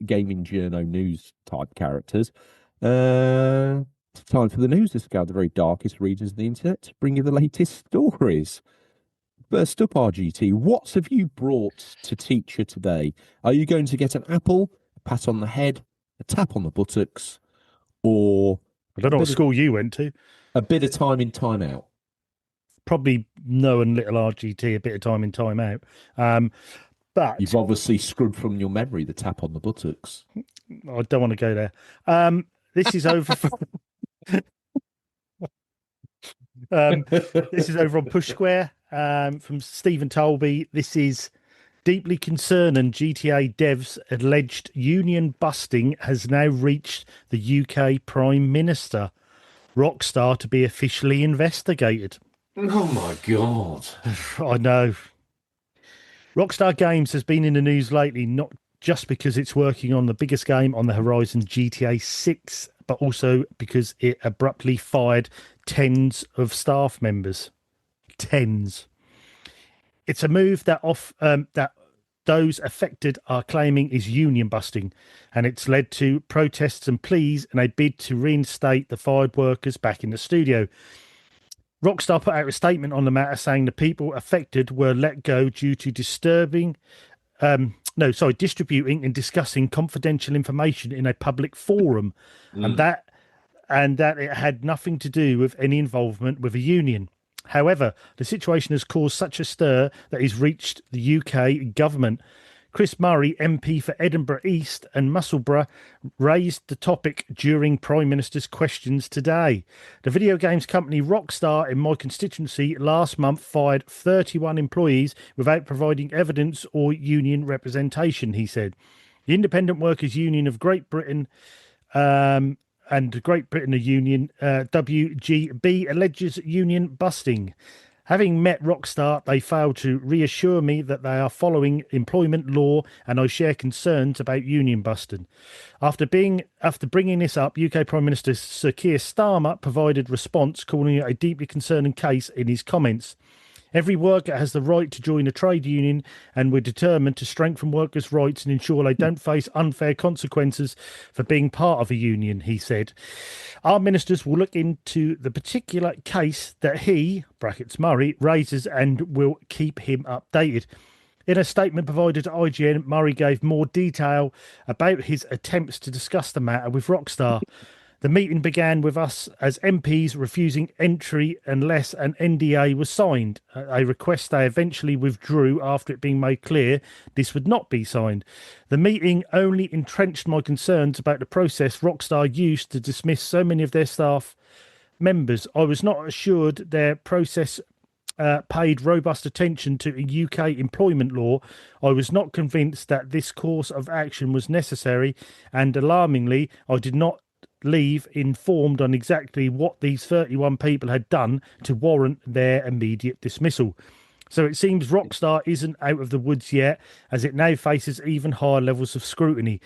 gaming journo news type characters. It's time for the news to scour the very darkest regions of the internet to bring you the latest stories. First up, RGT, what have you brought to teacher today? Are you going to get an apple, a pat on the head, a tap on the buttocks, or... I don't know what school you went to. A bit of time in, time out. Probably no and little RGT, a bit of time in, time out. But you've obviously scrubbed from your memory the tap on the buttocks. I don't want to go there. This is over... this is over on Push Square from Stephen Tolby. This is deeply concerning. GTA devs alleged union busting has now reached the UK Prime Minister. Rockstar to be officially investigated. Oh my God. I know. Rockstar Games has been in the news lately, not just because it's working on the biggest game on the horizon, GTA 6, but also because it abruptly fired tens of staff members. Tens. It's a move that that those affected are claiming is union busting, and it's led to protests and pleas and a bid to reinstate the fired workers back in the studio. Rockstar put out a statement on the matter saying the people affected were let go due to distributing and discussing confidential information in a public forum, and that it had nothing to do with any involvement with a union. However, the situation has caused such a stir that it's reached the UK government. Chris Murray, MP for Edinburgh East and Musselburgh, raised the topic during Prime Minister's questions today. The video games company Rockstar in my constituency last month fired 31 employees without providing evidence or union representation, he said. The Independent Workers' Union of Great Britain and Great Britain a union, WGB, alleges union busting. Having met Rockstar, they failed to reassure me that they are following employment law, and I share concerns about union busting. After bringing this up, UK Prime Minister Sir Keir Starmer provided response, calling it a deeply concerning case in his comments. Every worker has the right to join a trade union, and we're determined to strengthen workers' rights and ensure they don't face unfair consequences for being part of a union, he said. Our ministers will look into the particular case that he, brackets Murray, raises and will keep him updated. In a statement provided to IGN, Murray gave more detail about his attempts to discuss the matter with Rockstar. The meeting began with us as MPs refusing entry unless an NDA was signed, a request they eventually withdrew after it being made clear this would not be signed. The meeting only entrenched my concerns about the process Rockstar used to dismiss so many of their staff members. I was not assured their process paid robust attention to UK employment law. I was not convinced that this course of action was necessary, and alarmingly, I did not leave informed on exactly what these 31 people had done to warrant their immediate dismissal. So it seems Rockstar isn't out of the woods yet, as it now faces even higher levels of scrutiny.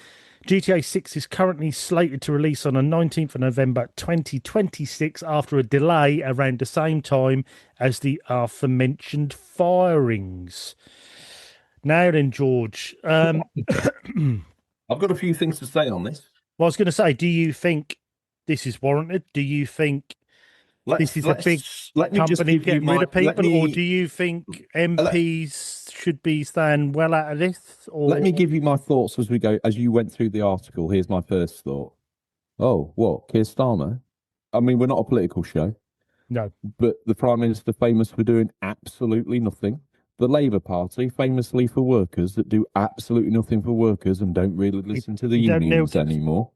GTA 6 is currently slated to release on the 19th of November 2026 after a delay around the same time as the aforementioned firings. Now then, George. I've got a few things to say on this. Well, I was going to say, do you think this is warranted? Do you think this is a big company getting rid of people? Or do you think MPs should be staying well out of this? Or... Let me give you my thoughts as we go. As you went through the article, here's my first thought. Oh, what? Keir Starmer? I mean, we're not a political show. No. But the Prime Minister famous for doing absolutely nothing. The Labour Party, famously for workers that do absolutely nothing for workers and don't really listen to the unions anymore.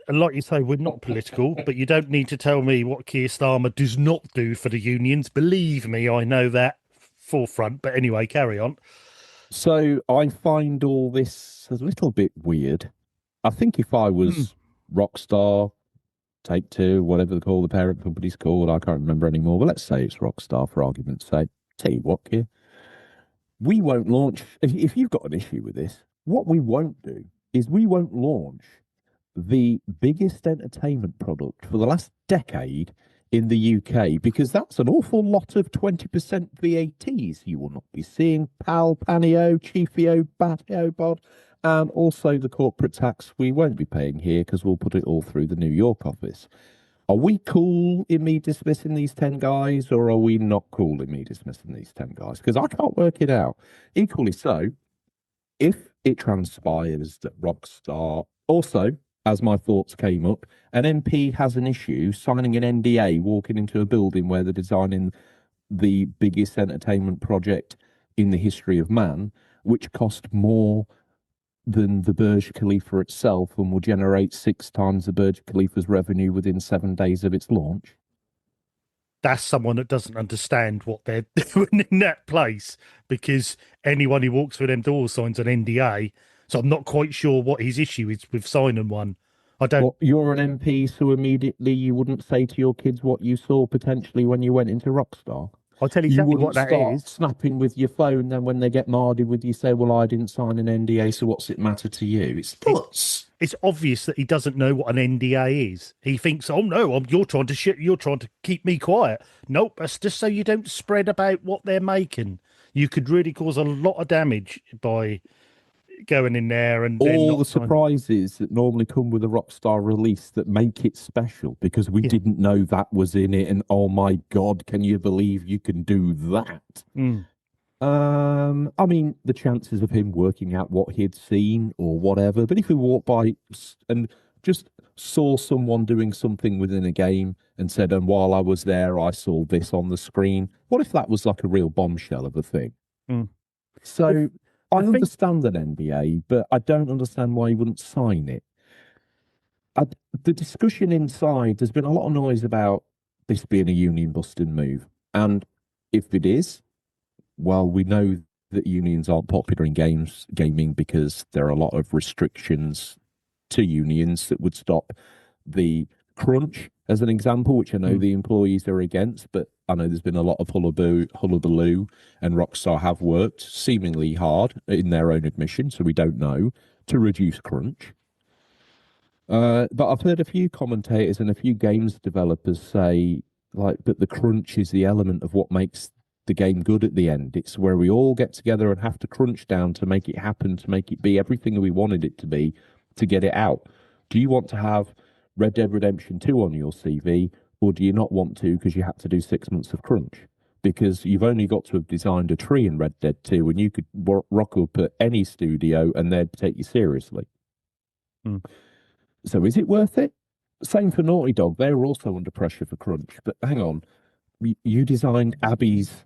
Like you say, we're not political, but you don't need to tell me what Keir Starmer does not do for the unions. Believe me, I know that forefront. But anyway, carry on. So I find all this a little bit weird. I think if I was Rockstar, Take-Two, whatever they call the parent company's called, I can't remember anymore, but let's say it's Rockstar for argument's sake. Tell you what, Keir. We won't launch, if you've got an issue with this, what we won't do is we won't launch the biggest entertainment product for the last decade in the UK, because that's an awful lot of 20% VATs you will not be seeing. PAL, PANIO, CHIFIO, BATIO, BOD, and also the corporate tax we won't be paying here because we'll put it all through the New York office. Are we cool in me dismissing these 10 guys, or are we not cool in me dismissing these 10 guys? Because I can't work it out. Equally so, if it transpires that Rockstar also, as my thoughts came up, an MP has an issue signing an NDA, walking into a building where they're designing the biggest entertainment project in the history of man, which cost more than the Burj Khalifa itself and will generate 6 times the Burj Khalifa's revenue within 7 days of its launch. That's someone that doesn't understand what they're doing in that place, because anyone who walks through them doors signs an NDA. So I'm not quite sure what his issue is with signing one. I don't. Well, you're an MP, so immediately you wouldn't say to your kids what you saw potentially when you went into Rockstar. I'll tell you exactly what that is. Snapping with your phone, then when they get mardy with you, say, "Well, I didn't sign an NDA, so what's it matter to you?" It's nuts. It's obvious that he doesn't know what an NDA is. He thinks, "Oh no, you're trying to keep me quiet." Nope, that's just so you don't spread about what they're making. You could really cause a lot of damage by going in there and then All not the sign. surprises that normally come with a Rockstar release that make it special because we Yeah. didn't know that was in it, and oh my God, can you believe you can do that? Mm. I mean, the chances of him working out what he'd seen or whatever, but if he walked by and just saw someone doing something within a game and said, and while I was there, I saw this on the screen, what if that was like a real bombshell of a thing? Mm. So I The thing, understand an NBA, but I don't understand why he wouldn't sign it. I, the discussion inside, there's been a lot of noise about this being a union busting move. And if it is, well, we know that unions aren't popular in gaming because there are a lot of restrictions to unions that would stop the crunch, as an example, which I know mm. the employees are against, but I know there's been a lot of hullabaloo, and Rockstar have worked seemingly hard in their own admission, so we don't know, to reduce crunch. But I've heard a few commentators and a few games developers say, like, that the crunch is the element of what makes the game good at the end. It's where we all get together and have to crunch down to make it happen, to make it be everything we wanted it to be, to get it out. Do you want to have Red Dead Redemption 2 on your CV, or do you not want to because you had to do 6 months of crunch? Because you've only got to have designed a tree in Red Dead 2 and you could rock up at any studio and they'd take you seriously. Mm. So is it worth it? Same for Naughty Dog. They were also under pressure for crunch. But hang on, you designed Abby's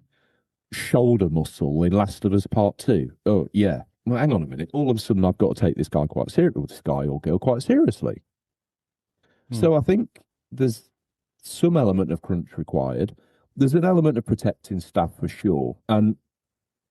shoulder muscle in Last of Us Part 2. Oh, yeah. Well, hang on a minute. All of a sudden, I've got to take this guy quite seriously, this guy or girl quite seriously. So I think there's some element of crunch required. There's an element of protecting staff for sure. And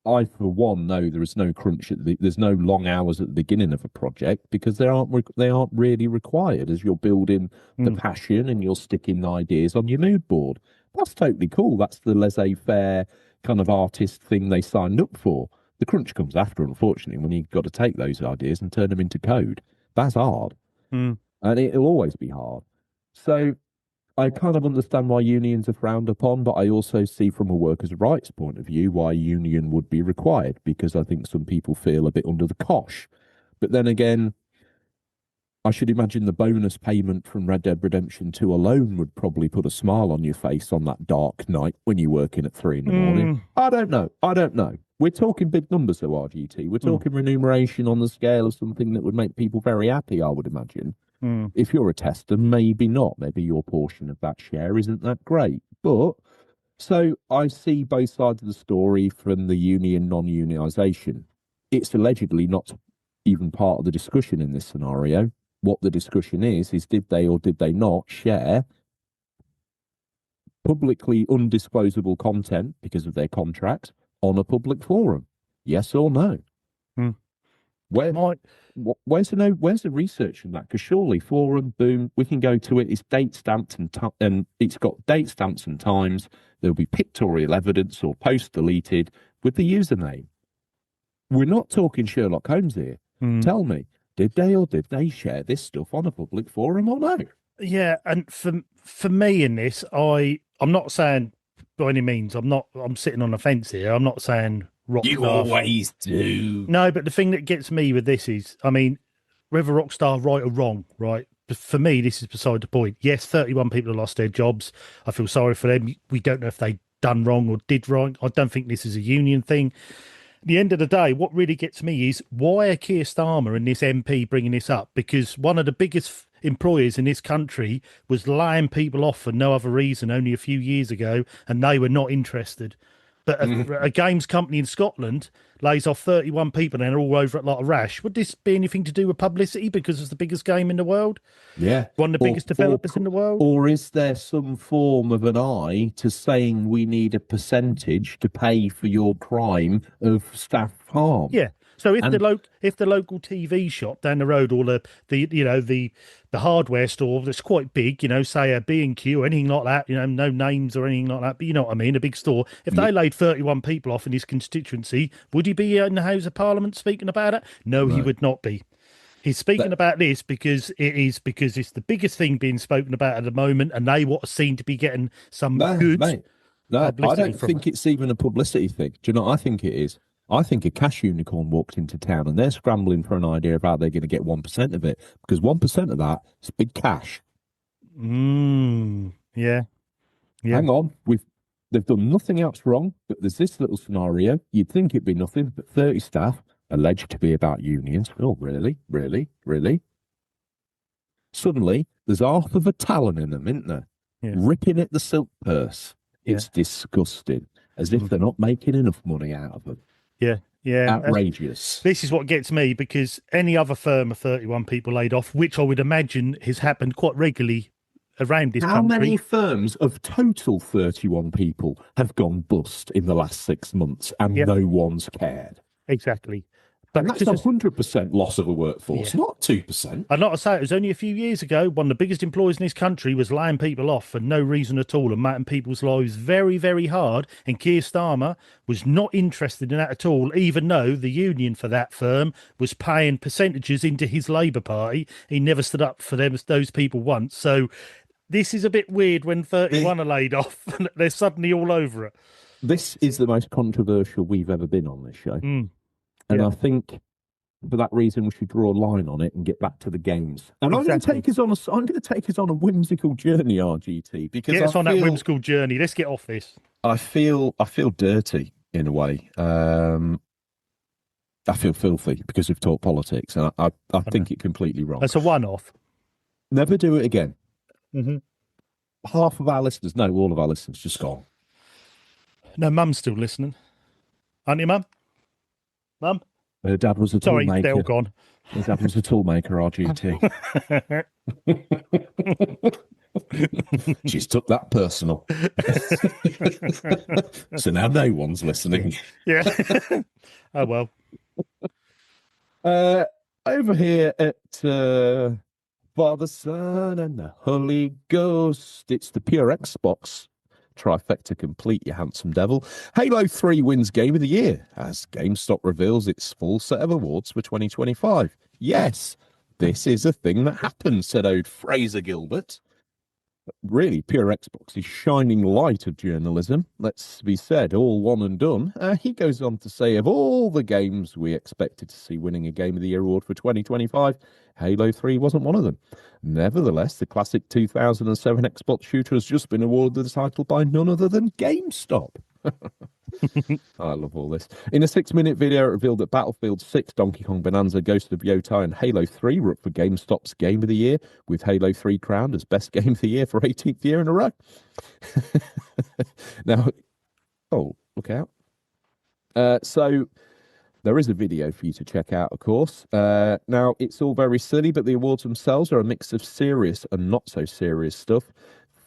I, for one, know there is no crunch there's no long hours at the beginning of a project because they aren't really required as you're building the passion and you're sticking ideas on your mood board. That's totally cool. That's the laissez-faire kind of artist thing they signed up for. The crunch comes after, unfortunately, when you've got to take those ideas and turn them into code. That's hard. Mm. And it'll always be hard. So I kind of understand why unions are frowned upon, but I also see from a workers' rights point of view why a union would be required, because I think some people feel a bit under the cosh. But then again, I should imagine the bonus payment from Red Dead Redemption 2 alone would probably put a smile on your face on that dark night when you're working at 3 in the morning. I don't know. I don't know. We're talking big numbers, though, RGT. We're talking remuneration on the scale of something that would make people very happy, I would imagine. If you're a tester, maybe not. Maybe your portion of that share isn't that great. But so I see both sides of the story from the union non-unionization. It's allegedly not even part of the discussion in this scenario. What the discussion is did they or did they not share publicly undisclosable content because of their contract on a public forum? Yes or no? Where's the research in that? Because surely forum, boom, we can go to it. It's date stamped and it's got date stamps and times. There'll be pictorial evidence or post deleted with the username. We're not talking Sherlock Holmes here. Tell me, did they or did they share this stuff on a public forum or no? Yeah, and for me in this, I'm not saying by any means I'm sitting on the fence here. I'm not saying Rockstar. You always do. No, but the thing that gets me with this is, I mean, whether Rockstar right or wrong, right? For me, this is beside the point. Yes, 31 people have lost their jobs. I feel sorry for them. We don't know if they done wrong or did wrong. I don't think this is a union thing. At the end of the day, what really gets me is why are Keir Starmer and this MP bringing this up? Because one of the biggest employers in this country was laying people off for no other reason only a few years ago, and they were not interested. But a games company in Scotland lays off 31 people and they're all over it like a rash. Would this be anything to do with publicity because it's the biggest game in the world? Yeah. One of the biggest developers in the world? Or is there some form of an eye to saying we need a percentage to pay for your crime of staff harm? Yeah. So if the local TV shop down the road, or the hardware store that's quite big, say a B&Q or anything like that, no names or anything like that, but you know what I mean, a big store. If they laid 31 people off in his constituency, would he be in the House of Parliament speaking about it? No, he would not be. He's speaking about this because it's the biggest thing being spoken about at the moment, and they seem to be getting some good mate. No, I don't think it. it's even a publicity thing. Do you know what I think it is? I think a cash unicorn walked into town and they're scrambling for an idea of how they're going to get 1% of it, because 1% of that is big cash. Yeah. Hang on, they've done nothing else wrong, but there's this little scenario. You'd think it'd be nothing, but 30 staff alleged to be about unions. Oh, really? Really? Really? Suddenly, there's half of a talon in them, isn't there? Yeah. Ripping at the silk purse. It's disgusting, as if they're not making enough money out of them. Yeah. Yeah. Outrageous. This is what gets me, because any other firm of 31 people laid off, which I would imagine has happened quite regularly around this country. How many firms of total 31 people have gone bust in the last 6 months and no one's cared? Exactly. But that's 100% loss of a workforce, not 2%. And like I say, it was only a few years ago, one of the biggest employers in this country was laying people off for no reason at all and making people's lives very, very hard. And Keir Starmer was not interested in that at all, even though the union for that firm was paying percentages into his Labour Party. He never stood up for those people once. So this is a bit weird when 31 are laid off and they're suddenly all over it. This is the most controversial we've ever been on this show. And I think for that reason, we should draw a line on it and get back to the games. And I'm going to take us on a whimsical journey, RGT, because get us on that whimsical journey. Let's get off this. I feel dirty in a way. I feel filthy because we've talked politics, and I think it completely wrong. That's a one-off. Never do it again. Half of our listeners, no, all of our listeners, just gone. No, Mum's still listening. Aren't you, Mum? Mum? Her dad was a toolmaker. Sorry, they're all gone. Her dad was a toolmaker, RGT. She's took that personal. So now no one's listening. Yeah. Oh, well. Over here at Father, Son, and the Holy Ghost, it's the pure Xbox trifecta complete, you handsome devil. Halo 3 wins Game of the Year as GameStop reveals its full set of awards for 2025. Yes, this is a thing that happens, said owed Fraser Gilbert. Really, pure Xbox is shining light of journalism. Let's be said, all one and done. He goes on to say, of all the games we expected to see winning a Game of the Year award for 2025, Halo 3 wasn't one of them. Nevertheless, the classic 2007 Xbox shooter has just been awarded the title by none other than GameStop. I love all this. In a 6-minute video, it revealed that Battlefield 6, Donkey Kong Bonanza, Ghost of Yotai, and Halo 3 were up for GameStop's Game of the Year, with Halo 3 crowned as Best Game of the Year for 18th year in a row. Now, look out. So there is a video for you to check out, of course. Now, it's all very silly, but the awards themselves are a mix of serious and not so serious stuff.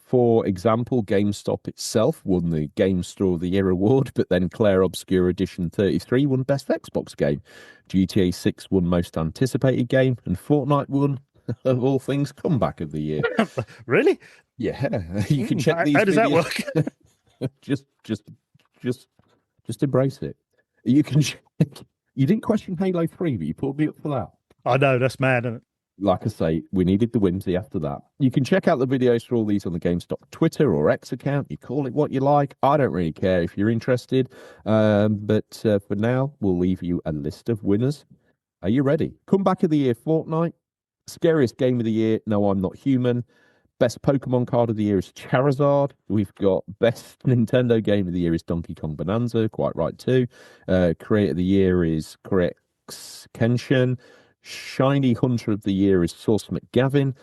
For example, GameStop itself won the Game Store of the Year award, but then Claire Obscure Edition 33 won Best Xbox Game. GTA 6 won Most Anticipated Game, and Fortnite won, of all things, Comeback of the Year. Really? Yeah, you can check these. How does videos. That work? just embrace it. You can check. You didn't question Halo 3, but you put me up for that. I know, that's mad, isn't it? Like I say, we needed the whimsy after that. You can check out the videos for all these on the GameStop Twitter or X account. You call it what you like. I don't really care if you're interested. But for now, we'll leave you a list of winners. Are you ready? Comeback of the Year, Fortnite. Scariest Game of the Year, No, I'm Not Human. Best Pokemon card of the year is Charizard. We've got Best Nintendo Game of the year is Donkey Kong Bonanza. Quite right, too. Creator of the year is Correx Kenshin. Shiny Hunter of the Year is Source McGavin.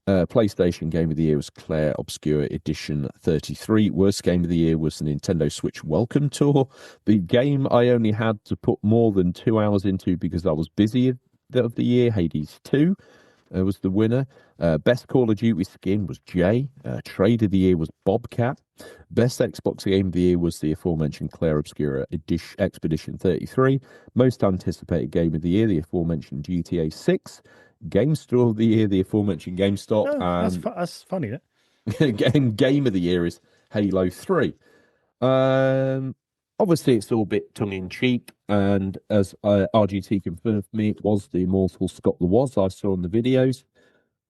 PlayStation Game of the Year was Claire Obscure Edition 33. Worst Game of the Year was the Nintendo Switch Welcome Tour. The game I only had to put more than 2 hours into because I was busy of the year, Hades 2. Was the winner. Best Call of Duty skin was Jay. Trade of the Year was Bobcat. Best Xbox Game of the Year was the aforementioned Claire Obscura Expedition 33. Most Anticipated Game of the Year, the aforementioned GTA 6. Game Store of the Year, the aforementioned GameStop. Oh, that's funny, that. Game of the Year is Halo 3. Obviously, it's all a bit tongue-in-cheek, and as RGT confirmed for me, it was the immortal Scott the Woz I saw in the videos.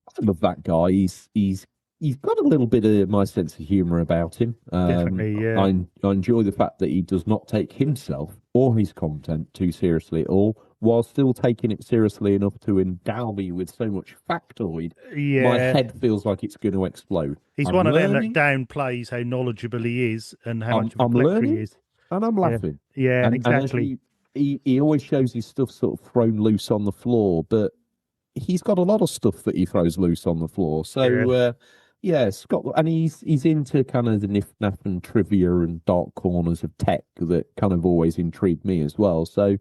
I love that guy. He's he's got a little bit of my sense of humour about him. Definitely, yeah. I enjoy the fact that he does not take himself or his content too seriously at all, while still taking it seriously enough to endow me with so much factoid. My Yeah. head feels like it's going to explode. He's I'm one of them that learning, downplays how knowledgeable he is and how much of a I'm collector he learning, is. and I'm Yeah. laughing. Yeah, And as exactly. he always shows his stuff sort of thrown loose on the floor, but he's got a lot of stuff that he throws loose on the floor. Yeah. So yeah, Scott, and he's into kind of the nif-naf and trivia and dark corners of tech that kind of always intrigued me as well. So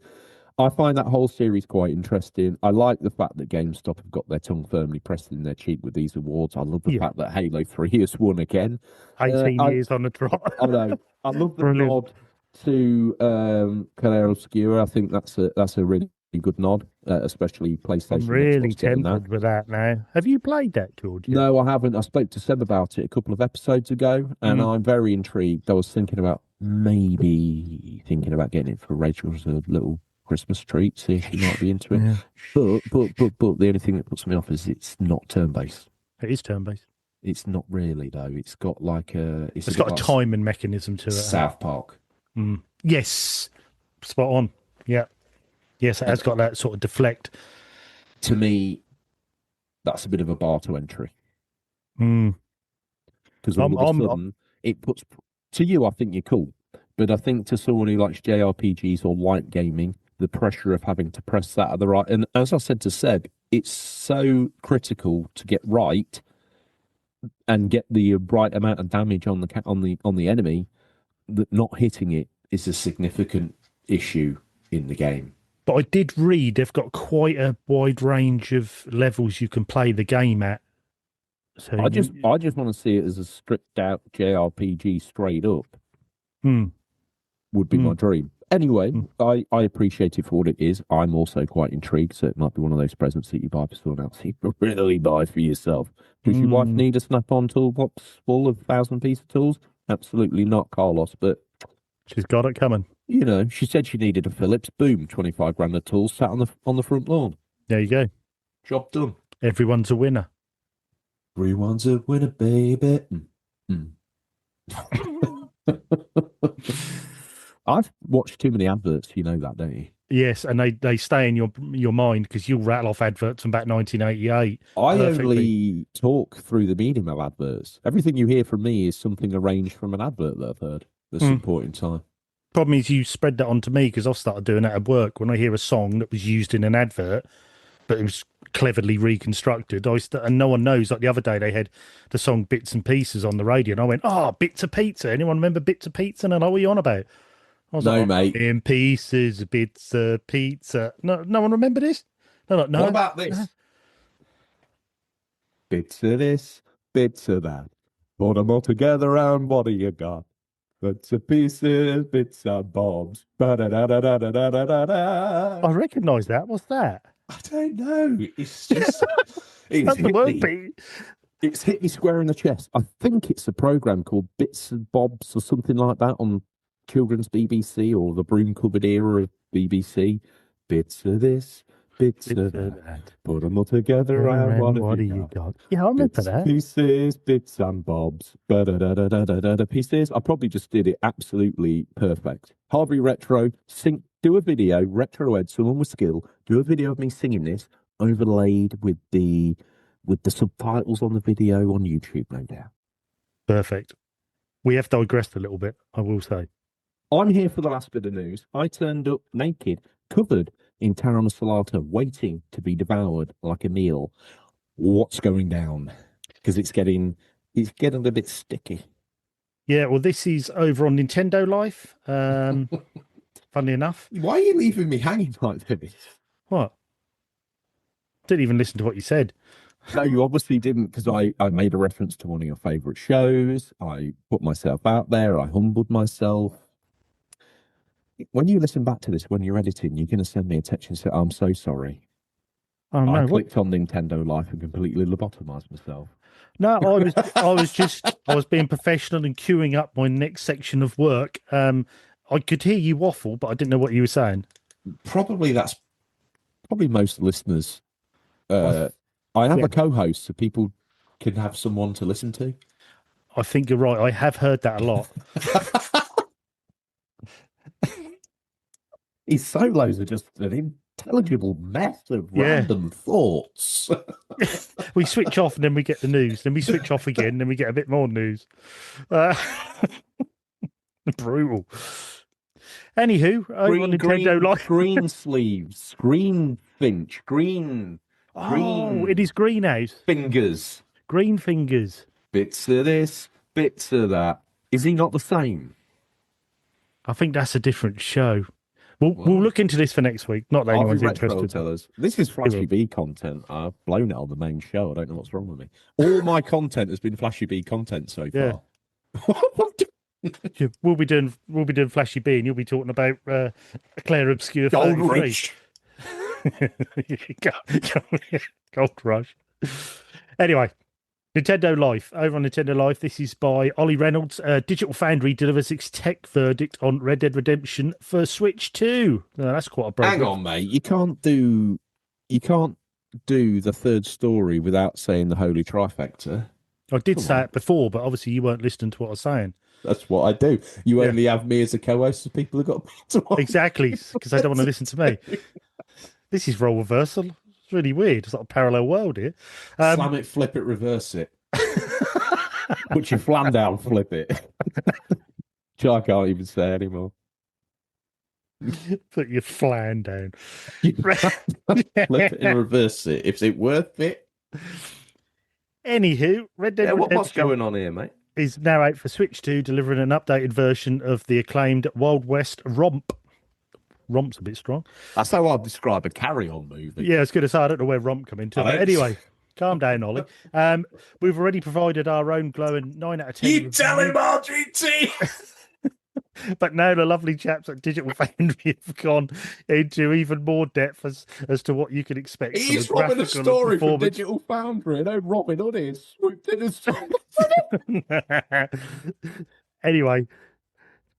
I find that whole series quite interesting. I like the fact that GameStop have got their tongue firmly pressed in their cheek with these awards. I love the Yeah. fact that Halo 3 has won again. 18 years on the trot. I know. I love the Brilliant. nod to Carrera Obscura. I think that's a really good nod, especially PlayStation. I'm really Xbox getting tempted with that now. Have you played that, George? yet? No, I haven't. I spoke to Seb about it a couple of episodes ago, and I'm very intrigued. I was thinking about maybe thinking about getting it for Rachel as a little Christmas treat, see if she might be into it. Yeah. But the only thing that puts me off is it's not turn-based. It is turn-based. It's not really though. It's got like a. It's got a timing mechanism to it. South Park. Yes. Spot on. Yeah. Yes, it has got that sort of deflect. To me, that's a bit of a bar to entry. Because all of a sudden, it puts to you. I think you're cool, but I think to someone who likes JRPGs or light gaming, the pressure of having to press that at the right. And as I said to Seb, it's so critical to get right and get the right amount of damage on the enemy that not hitting it is a significant issue in the game. But I did read they've got quite a wide range of levels you can play the game at. So I just want to see it as a stripped out JRPG straight up. Would be my dream. Anyway, I appreciate it for what it is. I'm also quite intrigued, so it might be one of those presents that you buy for someone else. You really buy for yourself. Does your wife need a snap-on toolbox full of 1,000-piece tools? Absolutely not, Carlos, but she's got it coming. You know, she said she needed a Phillips. Boom, 25 grand of tools sat on the front lawn. There you go. Job done. Everyone's a winner. Everyone's a winner, baby. I've watched too many adverts. You know that, don't you? Yes, and they stay in your mind because you'll rattle off adverts from about 1988. I only talk through the medium of adverts. Everything you hear from me is something arranged from an advert that I've heard at some point in time. Problem is you spread that onto me because I've started doing that at work. When I hear a song that was used in an advert, but it was cleverly reconstructed, and no one knows. Like the other day, they had the song Bits and Pieces on the radio, and I went, Bits of Pizza. Anyone remember Bits of Pizza? And I know what you're on about. I was no, mate. In pieces, bits of pizza. No one remember this? No. What about this? No. Bits of this, bits of that. Put them all together and what do you got? Bits of pieces, bits of bobs. Ba-da-da-da-da-da-da-da. I recognise that. What's that? I don't know. It's just... That's the word beat. It's hit me square in the chest. I think it's a programme called Bits and Bobs or something like that on children's BBC or the broom cupboard era of BBC. Bits of this, bits of that. Put them all together and what do you got? Yeah, I remember bits, that. Pieces, bits and bobs. Ba-da-da-da-da-da-da. Pieces. I probably just did it absolutely perfect. Harvey Retro, do a video, Retroed, someone with skill, do a video of me singing this, overlaid with the subtitles on the video on YouTube, no doubt. Perfect. We have digressed a little bit, I will say. I'm here for the last bit of news. I turned up naked, covered in Tara Masalata, waiting to be devoured like a meal. What's going down? Because it's getting a bit sticky. Yeah, well, this is over on Nintendo Life. Funnily enough. Why are you leaving me hanging like this? What? Didn't even listen to what you said. No, you obviously didn't, because I made a reference to one of your favourite shows. I put myself out there. I humbled myself. When you listen back to this, when you're editing, you're going to send me a text and say, I'm so sorry. Oh, no. I clicked on Nintendo Life and completely lobotomized myself. No, I was being professional and queuing up my next section of work. I could hear you waffle, but I didn't know what you were saying. Probably most listeners. I have a co-host, so people can have someone to listen to. I think you're right. I have heard that a lot. His solos are just an intelligible mess of random thoughts. We switch off and then we get the news. Then we switch off again, then we get a bit more news. Brutal. Anywho, over on Nintendo Live. Green sleeves, green finch, green. Oh, it is greenhouse. Fingers. Green fingers. Bits of this, bits of that. Is he not the same? I think that's a different show. We'll look into this for next week. Not that anyone's interested. This is Flashy B content. I've blown it on the main show. I don't know what's wrong with me. All my content has been Flashy B content so far. We'll be doing Flashy B, and you'll be talking about Claire Obscure Gold Rush. Gold Rush. Anyway, Nintendo Life. Over on Nintendo Life, this is by Ollie Reynolds. Digital Foundry delivers its tech verdict on Red Dead Redemption for Switch 2. Now, that's quite a break. Hang on, mate. You can't do the third story without saying the holy trifecta. I did say it before, but obviously you weren't listening to what I was saying. That's what I do. You only have me as a co-host, so people have got to watch. Exactly, because they don't want to listen to me. This is role reversal. It's really weird. It's like a parallel world here. Slam it, flip it, reverse it. Put your flan down, flip it. Which I can't even say anymore. Put your flan down. Flip it and reverse it. Is it worth it? Anywho, Red Dead Redemption what's going on here, mate? Is now out for Switch 2, delivering an updated version of the acclaimed Wild West Romp. Romp's a bit strong. That's how I'd describe a carry-on movie. Yeah, it's good as I don't know where Romp come into. But anyway, calm down, Ollie. We've already provided our own glowing 9 out of 10. You tell him, RGT! But now the lovely chaps at Digital Foundry have gone into even more depth as to what you can expect. He's robbing a story from Digital Foundry, and I'm Robin Hood is swooped in his Anyway.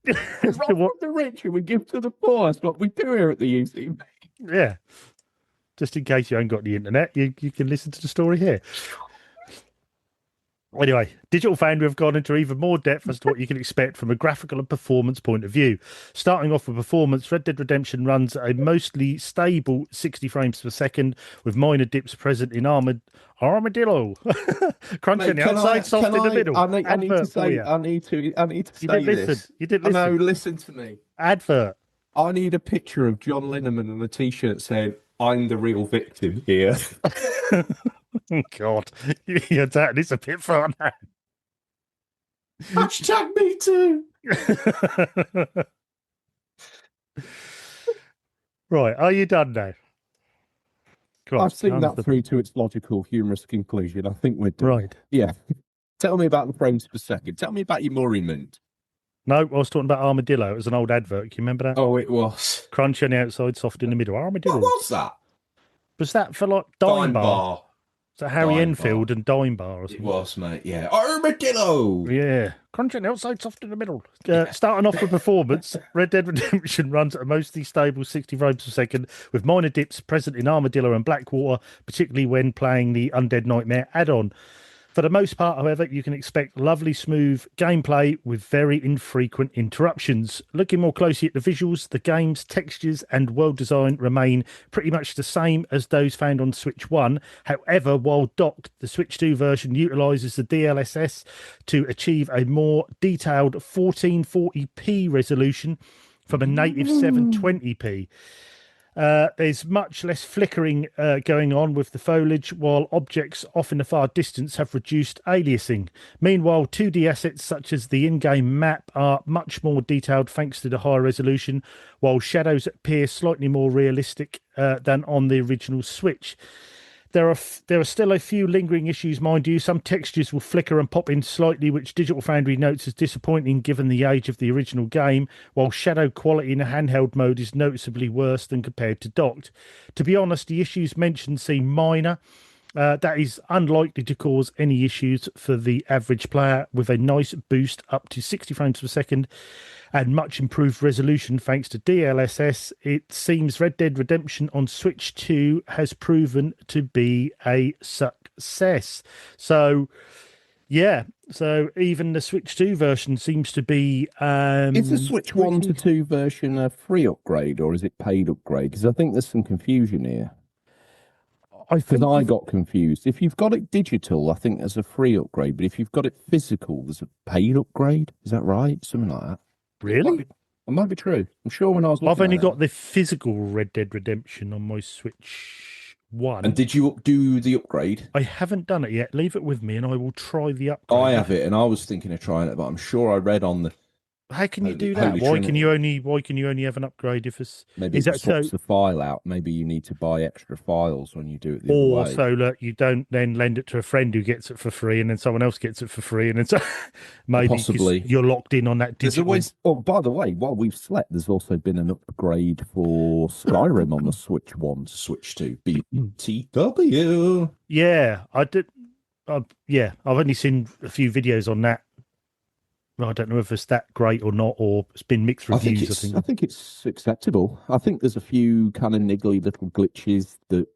Rob the rich and we give to the poor. That's what we do here at the UC. Yeah. Just in case you haven't got the internet, you can listen to the story here. Anyway, Digital Foundry have gone into even more depth as to what you can expect from a graphical and performance point of view. Starting off with performance, Red Dead Redemption runs at a mostly stable 60 frames per second, with minor dips present in armadillo. Crunch on the outside, soft in the middle. I need to say this. You didn't listen. No, listen to me. Advert. I need a picture of John Linneman and a t-shirt saying, "I'm the real victim here." Oh, God, you're that. It's a bit fun. Hashtag me too. Right, are you done now? I've seen that through to its logical, humorous conclusion. I think we're done. Right. Yeah. Tell me about the frames per second. Tell me about your merriment. No, I was talking about armadillo. It was an old advert. Can you remember that? Oh, it was. Crunchy on the outside, soft in the middle. Armadillo. What was that? Was that for like Dime Bar? So Harry Dime Enfield Bar. And Dime Bar or something? It was, mate. Yeah. Armadillo. Yeah. Crunchy on the outside, soft in the middle. Starting off with performance, Red Dead Redemption runs at a mostly stable 60 frames per second, with minor dips present in Armadillo and Blackwater, particularly when playing the Undead Nightmare add-on. For the most part, however, you can expect lovely, smooth gameplay with very infrequent interruptions. Looking more closely at the visuals, the game's textures and world design remain pretty much the same as those found on Switch 1. However, while docked, the Switch 2 version utilises the DLSS to achieve a more detailed 1440p resolution from a native 720p. There's much less flickering going on with the foliage, while objects off in the far distance have reduced aliasing. Meanwhile, 2D assets such as the in-game map are much more detailed thanks to the higher resolution, while shadows appear slightly more realistic than on the original Switch. There are still a few lingering issues, mind you. Some textures will flicker and pop in slightly, which Digital Foundry notes as disappointing given the age of the original game, while shadow quality in the handheld mode is noticeably worse than compared to docked. To be honest, the issues mentioned seem minor. That is unlikely to cause any issues for the average player, with a nice boost up to 60 frames per second and much improved resolution thanks to DLSS. It seems Red Dead Redemption on Switch 2 has proven to be a success. success. So yeah, so even the Switch 2 version seems to be Is the Switch 1 to 2 version a free upgrade or is it paid upgrade? Because I think there's some confusion here. Because I got confused. If you've got it digital, I think there's a free upgrade, but if you've got it physical, there's a paid upgrade. Is that right? Something like that. Really? It might be true. I'm sure when I was looking I've only at got the physical Red Dead Redemption on my Switch 1. And did you do the upgrade? I haven't done it yet. Leave it with me and I will try the upgrade. I have it, and I was thinking of trying it, but I'm sure I read on the How can you do that? Why can you only have an upgrade if it's maybe it swaps the file out? Maybe you need to buy extra files when you do it the other way. So that you don't then lend it to a friend who gets it for free, and then someone else gets it for free, and then so maybe possibly you're locked in on that digital. There's always. Oh, by the way, while we've slept, there's also been an upgrade for Skyrim on the Switch 1 to Switch 2 BTW. Yeah, I did. Yeah, I've only seen a few videos on that. I don't know if it's that great or not, or it's been mixed reviews. I think it's acceptable. I think there's a few kind of niggly little glitches that,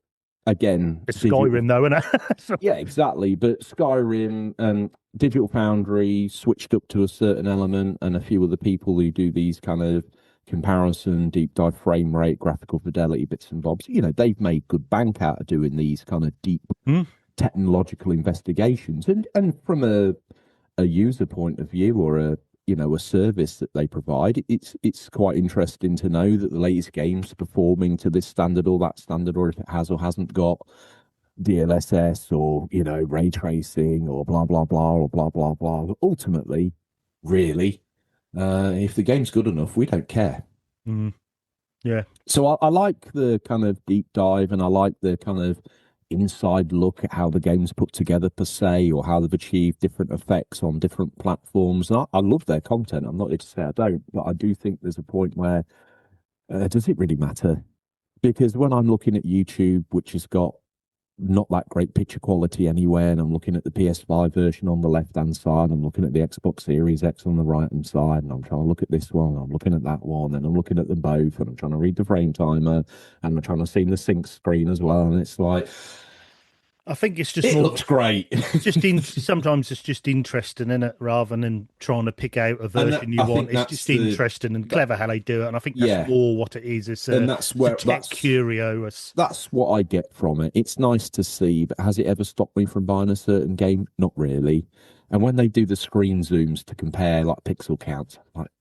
again, it's Skyrim though, isn't it? Yeah, exactly. But Skyrim, Digital Foundry switched up to a certain element, and a few of the people who do these kind of comparison, deep dive frame rate, graphical fidelity bits and bobs, they've made good bank out of doing these kind of deep technological investigations, and from a user point of view or a service that they provide, it's quite interesting to know that the latest game's performing to this standard or that standard, or if it has or hasn't got DLSS or ray tracing or blah blah blah or blah blah blah. But ultimately, really, if the game's good enough, we don't care. Yeah. So I like the kind of deep dive, and I like the kind of inside look at how the game's put together per se, or how they've achieved different effects on different platforms. And I love their content. I'm not here to say I don't, but I do think there's a point where does it really matter? Because when I'm looking at YouTube, which has got not that great picture quality anywhere, and I'm looking at the PS5 version on the left-hand side, I'm looking at the Xbox Series X on the right-hand side, and I'm trying to look at this one, I'm looking at that one, and I'm looking at them both, and I'm trying to read the frame timer, and I'm trying to see the sync screen as well, and it's like, I think it's just it looks great. Sometimes it's just interesting, in it, rather than trying to pick out a version you want. It's just interesting and clever how they do it, and I think that's more what it is. It's tech curio. That's what I get from it. It's nice to see, but has it ever stopped me from buying a certain game? Not really. And when they do the screen zooms to compare like pixel counts, like,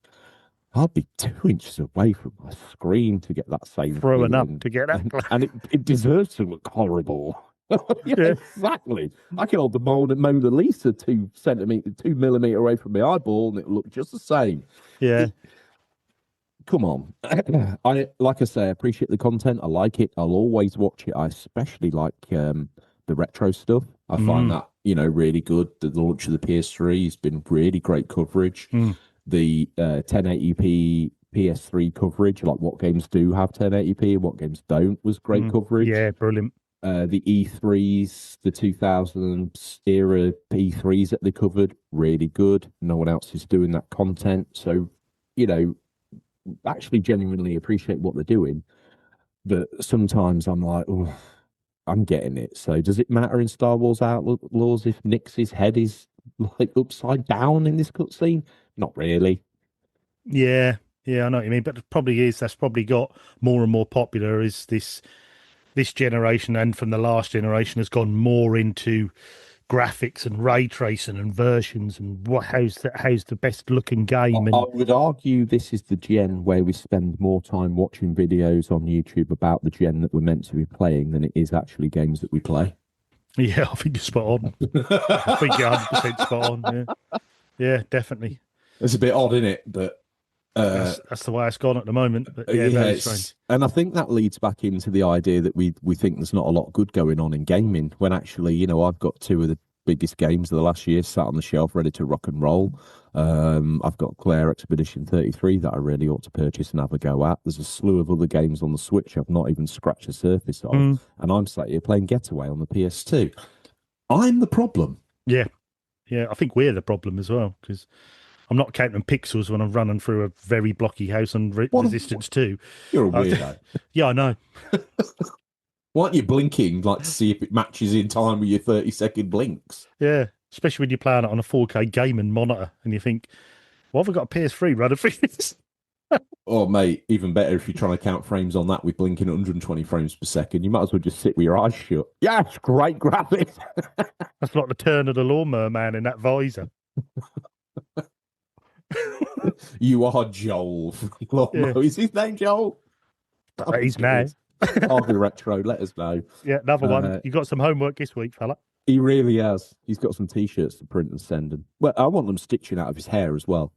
I'll be 2 inches away from my screen to get that same throwing up to get that, and it deserves to look horrible. Exactly. I can hold the Mona Lisa 2 millimeter away from my eyeball, and it looked just the same. Yeah. Come on. Like I say, I appreciate the content. I like it. I'll always watch it. I especially like the retro stuff. I find that really good. The launch of the PS3 has been really great coverage. The 1080p PS3 coverage, like what games do have 1080p and what games don't, was great coverage. Yeah, brilliant. The E3s, the 2000s era E3s that they covered, really good. No one else is doing that content. So, actually genuinely appreciate what they're doing. But sometimes I'm like, oh, I'm getting it. So does it matter in Star Wars Outlaws if Nix's head is like upside down in this cutscene? Not really. Yeah, I know what you mean. But it probably is. That's probably got more and more popular is this generation, and from the last generation has gone more into graphics and ray tracing and versions and how's the best looking game. I would argue this is the gen where we spend more time watching videos on YouTube about the gen that we're meant to be playing than it is actually games that we play. Yeah, I think you're spot on. I think you're 100% spot on. Yeah, definitely. It's a bit odd, isn't it? But that's the way it's gone at the moment. But very strange. And I think that leads back into the idea that we think there's not a lot good going on in gaming, when actually, I've got two of the biggest games of the last year sat on the shelf ready to rock and roll. I've got Claire Expedition 33 that I really ought to purchase and have a go at. There's a slew of other games on the Switch I've not even scratched the surface of, and I'm sat here playing Getaway on the PS2. I'm the problem. Yeah, I think we're the problem as well, because I'm not counting pixels when I'm running through a very blocky house on Resistance 2. You're a weirdo. Yeah, I know. Why aren't you blinking like to see if it matches in time with your 30-second blinks? Yeah, especially when you're playing it on a 4K gaming monitor and you think, well, have I got a PS3 running for this? Oh, mate, even better if you're trying to count frames on that with blinking at 120 frames per second. You might as well just sit with your eyes shut. Yes, great graphics. That's like the turn of the lawnmower man in that visor. You are Joel. Yeah. Is his name Joel? He's now. Harvey Retro, let us know. Yeah, another one. You got some homework this week, fella. He really has. He's got some T-shirts to print and send him. Well, I want them stitching out of his hair as well.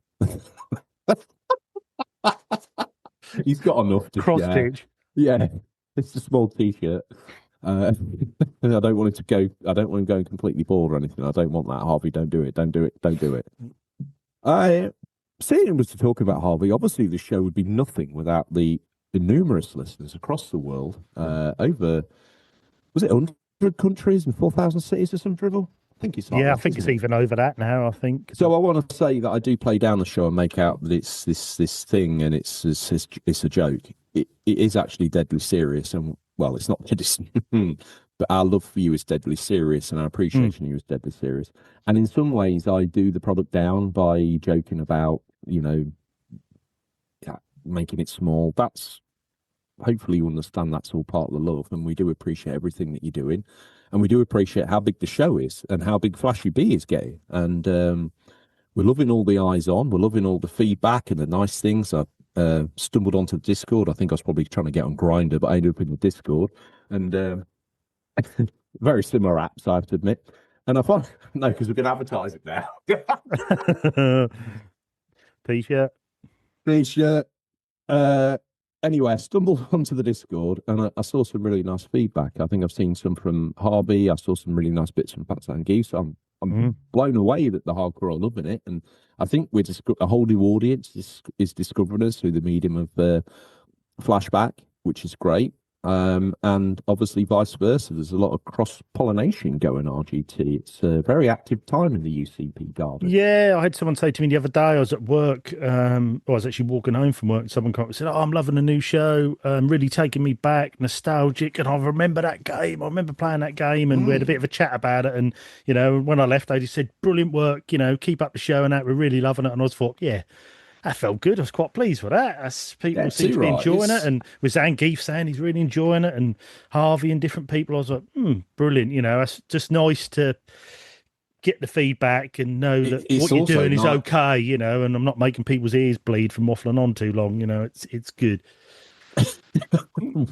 He's got enough to cross stitch. Yeah, it's a small T-shirt. I don't want him to go. I don't want him going completely bald or anything. I don't want that, Harvey. Don't do it. Don't do it. Don't do it. Saying was to talk about Harvey. Obviously, the show would be nothing without the numerous listeners across the world. Over was it 100 countries and 4,000 cities or some drivel? I think it's. Yeah, I think it's even over that now. I think. So I want to say that I do play down the show and make out that it's this thing and it's a joke. It is actually deadly serious, and well, it's not deadly, but our love for you is deadly serious, and our appreciation of you is deadly serious. And in some ways, I do the product down by joking about, making it small. That's hopefully you understand that's all part of the love, and we do appreciate everything that you're doing, and we do appreciate how big the show is and how big Flashy B is getting. And we're loving all the eyes on. We're loving all the feedback and the nice things. I stumbled onto the Discord. I think I was probably trying to get on Grindr, but I ended up in the Discord. And very similar apps, I have to admit. And I thought, no, because we're going to advertise it now. T-shirt. T-shirt. Anyway, I stumbled onto the Discord and I saw some really nice feedback. I think I've seen some from Harvey. I saw some really nice bits from Pat and Geese. I'm blown away that the hardcore are loving it. And I think we're just a whole new audience is discovering us through the medium of Flashback, which is great. And obviously vice versa. There's a lot of cross-pollination going on, RGT. It's a very active time in the UCP garden. Yeah, I had someone say to me the other day, I was at work, I was actually walking home from work, and someone came up and said, I'm loving the new show, really taking me back, nostalgic, and I remember that game. I remember playing that game, and we had a bit of a chat about it, and, when I left, they just said, brilliant work, keep up the show and that, we're really loving it, and I was thought, yeah, that felt good. I was quite pleased with that. People seem to be enjoying it. And with Zangief saying he's really enjoying it, and Harvey and different people, I was like, brilliant. It's just nice to get the feedback and know that what you're doing is okay, and I'm not making people's ears bleed from waffling on too long. It's good.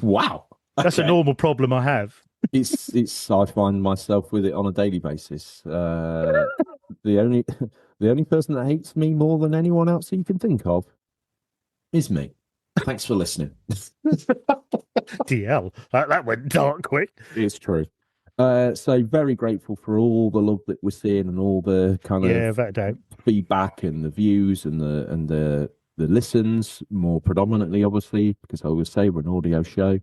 Wow. That's a normal problem I have. It's I find myself with it on a daily basis. The only person that hates me more than anyone else that you can think of is me. Thanks for listening. DL, that went dark quick. It's true. So very grateful for all the love that we're seeing and all the kind of feedback and the views and the listens, more predominantly, obviously, because I always say we're an audio show.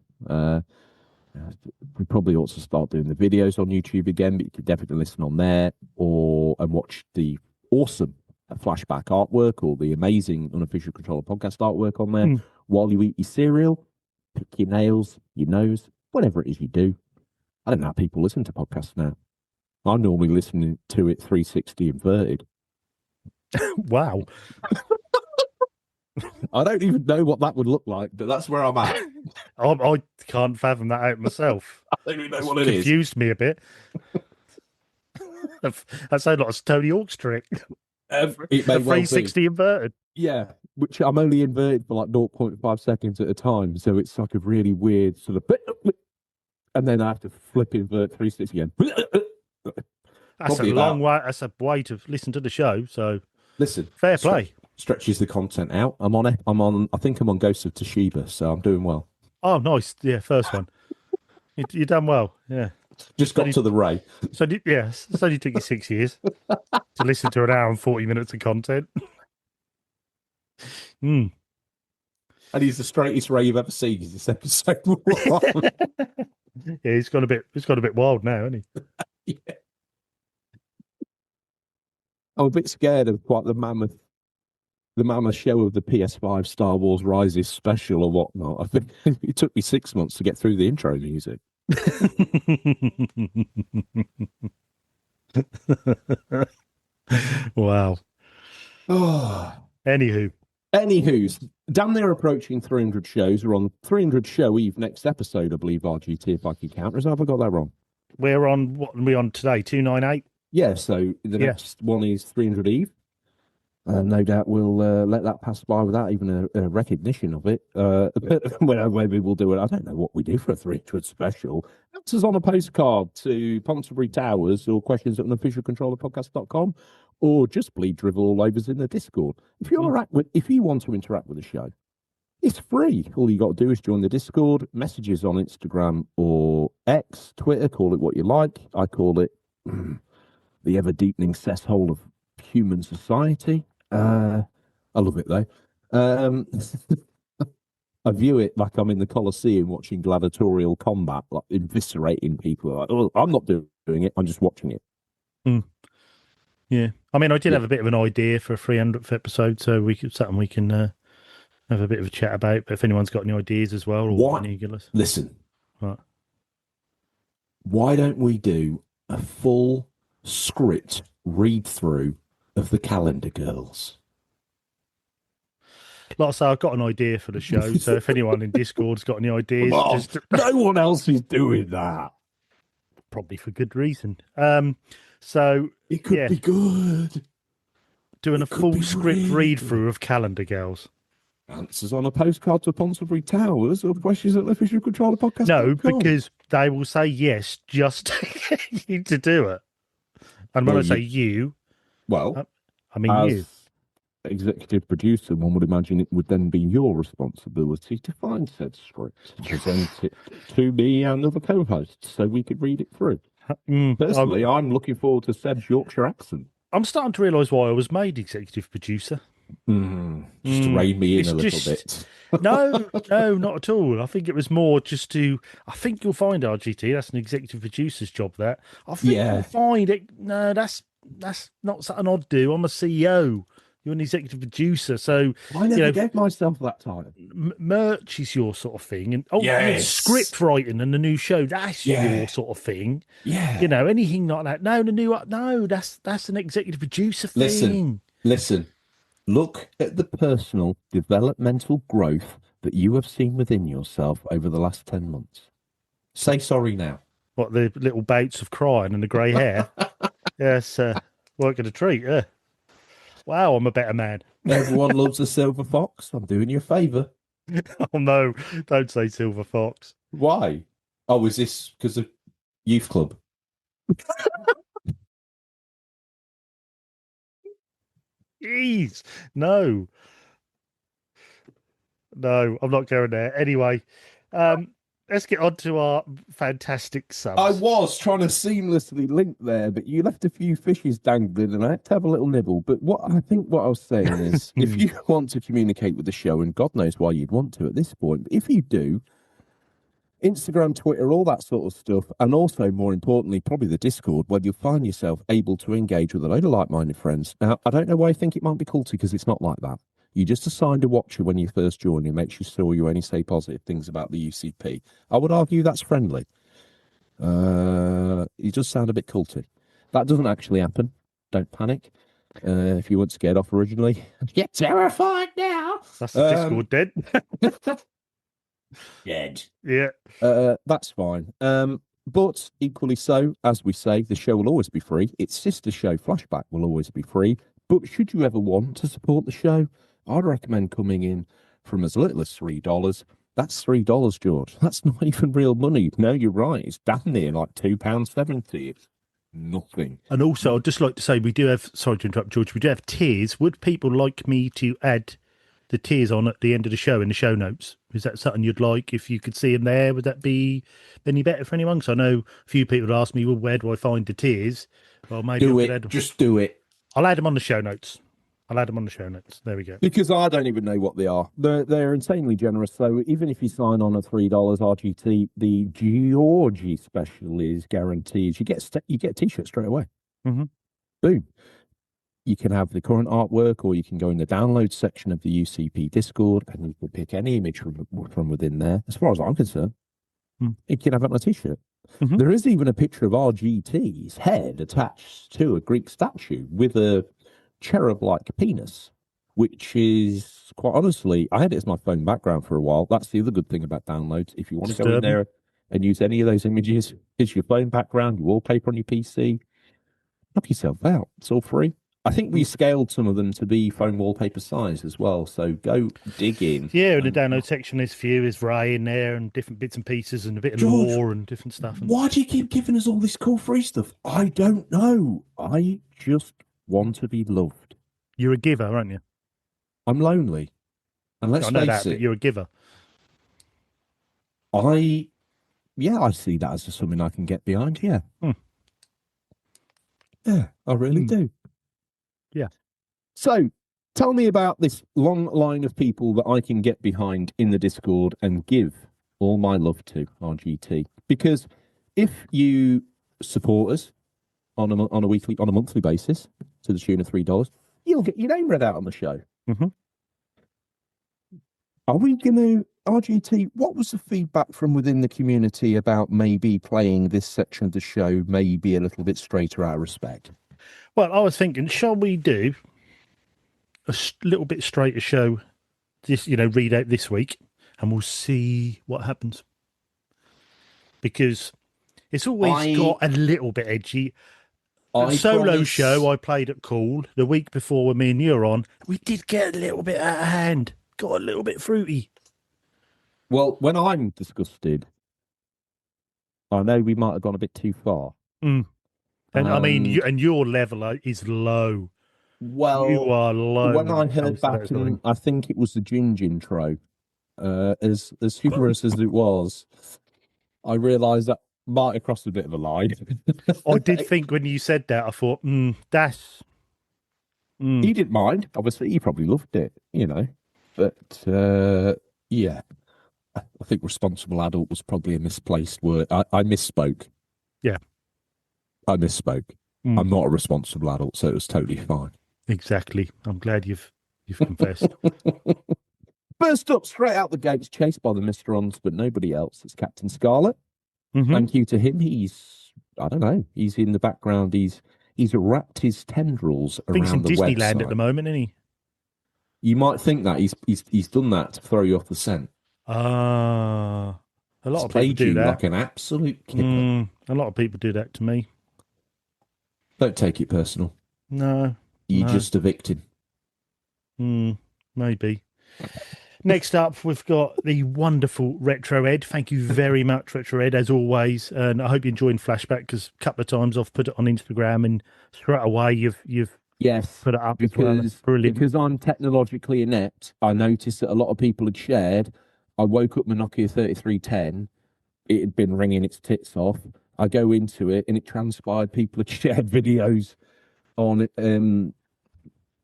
We probably ought to start doing the videos on YouTube again, but you could definitely listen on there and watch the awesome Flashback artwork or the amazing Unofficial Controller podcast artwork on there while you eat your cereal, pick your nails, your nose, whatever it is you do. I don't know how people listen to podcasts now. I'm normally listening to it 360 inverted. Wow. I don't even know what that would look like, but that's where I'm at. I can't fathom that out myself. I don't even know what it is. Confused me a bit. That sounded like a Tony Hawk's trick. It may 360 well inverted. Yeah, which I'm only inverted for like 0.5 seconds at a time. So it's like a really weird sort of... And then I have to flip invert 360 again. That's a long way. That's a way to listen to the show. So listen, fair play. Stretches the content out. I'm on it. I think I'm on Ghost of Toshiba, so I'm doing well. Oh, nice. Yeah, first one. You done well. Yeah. Just got to the Ray. So it only took you 6 years to listen to an hour and 40 minutes of content. And he's the straightest Ray you've ever seen. He's this episode one. Yeah, he's gone a bit wild now, hasn't he? Yeah. I'm a bit scared of quite the mammoth show of the PS5 Star Wars Rises special or whatnot. I think it took me 6 months to get through the intro music. Wow. Oh. Anywho, Anywho's, damn near approaching 300 shows. We're on 300 show eve next episode, I believe, RGT, if I can count. Or have I got that wrong? we're on what are we on today? 298? Yeah, so the Yeah. next one is 300 eve. No doubt we'll let that pass by without even a recognition of it. Maybe we'll do it. I don't know what we do for a 300 special. Answers on a postcard to Ponsonbury Towers or questions at unofficialcontrollerpodcast.com, or just bleed drivel all overs in the Discord. If you want to interact with the show, it's free. All you got to do is join the Discord, messages on Instagram or X, Twitter, call it what you like. I call it the ever-deepening cesshole of human society. I love it, though. I view it like I'm in the Colosseum watching gladiatorial combat, like eviscerating people. Like, oh, I'm not doing it, I'm just watching it. Yeah. I mean, I did have a bit of an idea for a 300th episode, so something we can have a bit of a chat about. But if anyone's got any ideas as well, or any listen, right. Why don't we do a full script read through of the Calendar Girls? Like I say, I've got an idea for the show, so if anyone in Discord's got any ideas, no one else is doing that. Probably for good reason. So it could be good. Doing a full script read through of Calendar Girls. Answers on a postcard to Ponsonbury Towers or questions at the Official Controller Podcast. No, because they will say yes just to get you to do it. And when I say you, I mean you. Executive producer, one would imagine it would then be your responsibility to find said script, present it to me and other co-hosts so we could read it through. Personally, I'm looking forward to Seb's Yorkshire accent. I'm starting to realise why I was made executive producer. Just to rein me in a little bit. No, not at all. I think it was more just to. I think you'll find RGT. That's an executive producer's job. That I think you'll find it. No, that's not something I'd do. I'm a CEO. You're an executive producer, so I never gave myself that title. Merch is your sort of thing, and script writing and the new show, that's your sort of thing. Yeah, anything like that. No, that's an executive producer thing. Listen. Look at the personal developmental growth that you have seen within yourself over the last 10 months. Say sorry now. What, the little bouts of crying and the grey hair? Yes, working a treat, yeah. Wow, I'm a better man. Everyone loves a silver fox. I'm doing you a favour. Oh, no, don't say silver fox. Why? Oh, is this because of youth club? Jeez, no, I'm not going there. Anyway, let's get on to our fantastic subs. I was trying to seamlessly link there, but you left a few fishes dangling, and I had to have a little nibble. But what I was saying is, if you want to communicate with the show, and God knows why you'd want to at this point, but if you do, Instagram, Twitter, all that sort of stuff, and also, more importantly, probably the Discord, where you'll find yourself able to engage with a load of like-minded friends. Now, I don't know why you think it might be culty, because it's not like that. You just assigned a watcher when you first join, and make sure you only say positive things about the UCP. I would argue that's friendly. It does sound a bit culty. That doesn't actually happen. Don't panic. If you weren't scared off originally, you're terrified now. That's the Discord dead. Dead. Yeah. That's fine. But equally so, as we say, the show will always be free. Its sister show, Flashback, will always be free. But should you ever want to support the show, I'd recommend coming in from as little as $3. That's $3, George. That's not even real money. No, you're right. It's damn near like £2.70. It's nothing. And also, I'd just like to say, we do have, sorry to interrupt, George, we do have tiers. Would people like me to add the tiers on at the end of the show in the show notes? Is that something you'd like? If you could see them there, would that be any better for anyone? Because I know a few people have asked me, well, where do I find the tiers? Well, maybe do it. Just do it. I'll add them on the show notes. There we go. Because I don't even know what they are. They're insanely generous. So even if you sign on at $3 RGT, the Georgie special is guaranteed. You get a t-shirt straight away. Mm-hmm. Boom. You can have the current artwork, or you can go in the download section of the UCP Discord, and you can pick any image from within there. As far as I'm concerned, You can have it on a t-shirt. Mhm. There is even a picture of RGT's head attached to a Greek statue with a cherub-like penis, which is, quite honestly, I had it as my phone background for a while. That's the other good thing about downloads. If you want to go in Disturbing. there and use any of those images, it's your phone background, your wallpaper on your PC. Knock yourself out. It's all free. I think we scaled some of them to be phone wallpaper size as well. So go dig in. Yeah, in the download section, there's few, there's Ray in there and different bits and pieces and a bit of George, lore and different stuff. And why do you keep giving us all this cool free stuff? I don't know. I just want to be loved. you're a giver, aren't you? I'm lonely. And let's I know that, face but it, you're a giver. I see that as something I can get behind. Yeah. Yeah, I really do. Yeah. So tell me about this long line of people that I can get behind in the Discord and give all my love to, RGT. Because if you support us on a monthly basis to the tune of $3, you'll get your name read out on the show. Mm-hmm. Are we going to, RGT, what was the feedback from within the community about maybe playing this section of the show maybe a little bit straighter out of respect? Well, I was thinking, shall we do a little bit straighter show, this, read out this week, and we'll see what happens. Because it's always got a little bit edgy. A solo show I played at Cool the week before when me and you were on, we did get a little bit out of hand. Got a little bit fruity. Well, when I'm disgusted, I know we might have gone a bit too far. And I mean, your level is low. Well, you are low. When I heard back, and I think it was the Ginge intro, as humorous as it was, I realised that might have crossed a bit of a line. I did think when you said that, I thought, that's. He didn't mind. Obviously, he probably loved it, But yeah, I think responsible adult was probably a misplaced word. I misspoke. Yeah, I misspoke. I'm not a responsible adult, so it was totally fine. Exactly. I'm glad you've confessed. First up, straight out the gates, chased by the Mysterons, but nobody else. It's Captain Scarlet. Thank you to him. He's, I don't know, he's in the background. He's wrapped his tendrils around the Disneyland website at the moment, isn't he? You might think that he's done that to throw you off the scent. A lot of people do that. Like an absolute kipper. A lot of people do that to me. Don't take it personal. No. You're just a victim. Maybe. Next up, we've got the wonderful Retro Ed. Thank you very much, Retro Ed, as always. And I hope you're enjoying Flashback, because a couple of times I've put it on Instagram and straight away you've put it up because, Brilliant. Because I'm technologically inept, I noticed that a lot of people had shared. I woke up my Nokia 3310. It had been ringing its tits off. I go into it and it transpired people had shared videos on it.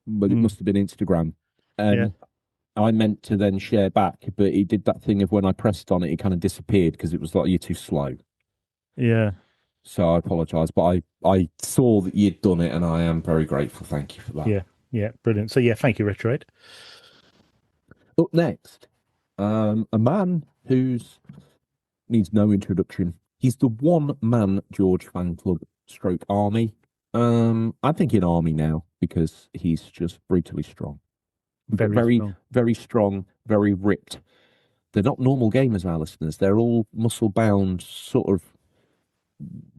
But it must have been Instagram. And I meant to then share back, but it did that thing of when I pressed on it, it kind of disappeared because it was like, you're too slow. Yeah. So I apologise, but I saw that you'd done it and I am very grateful. Thank you for that. Yeah, brilliant. So thank you, Retro Ed. Up next, a man who's needs no introduction. He's the one-man George fan club stroke army. I'm thinking army now because he's just brutally strong. Very strong, very ripped. They're not normal gamers, our listeners. They're all muscle-bound, sort of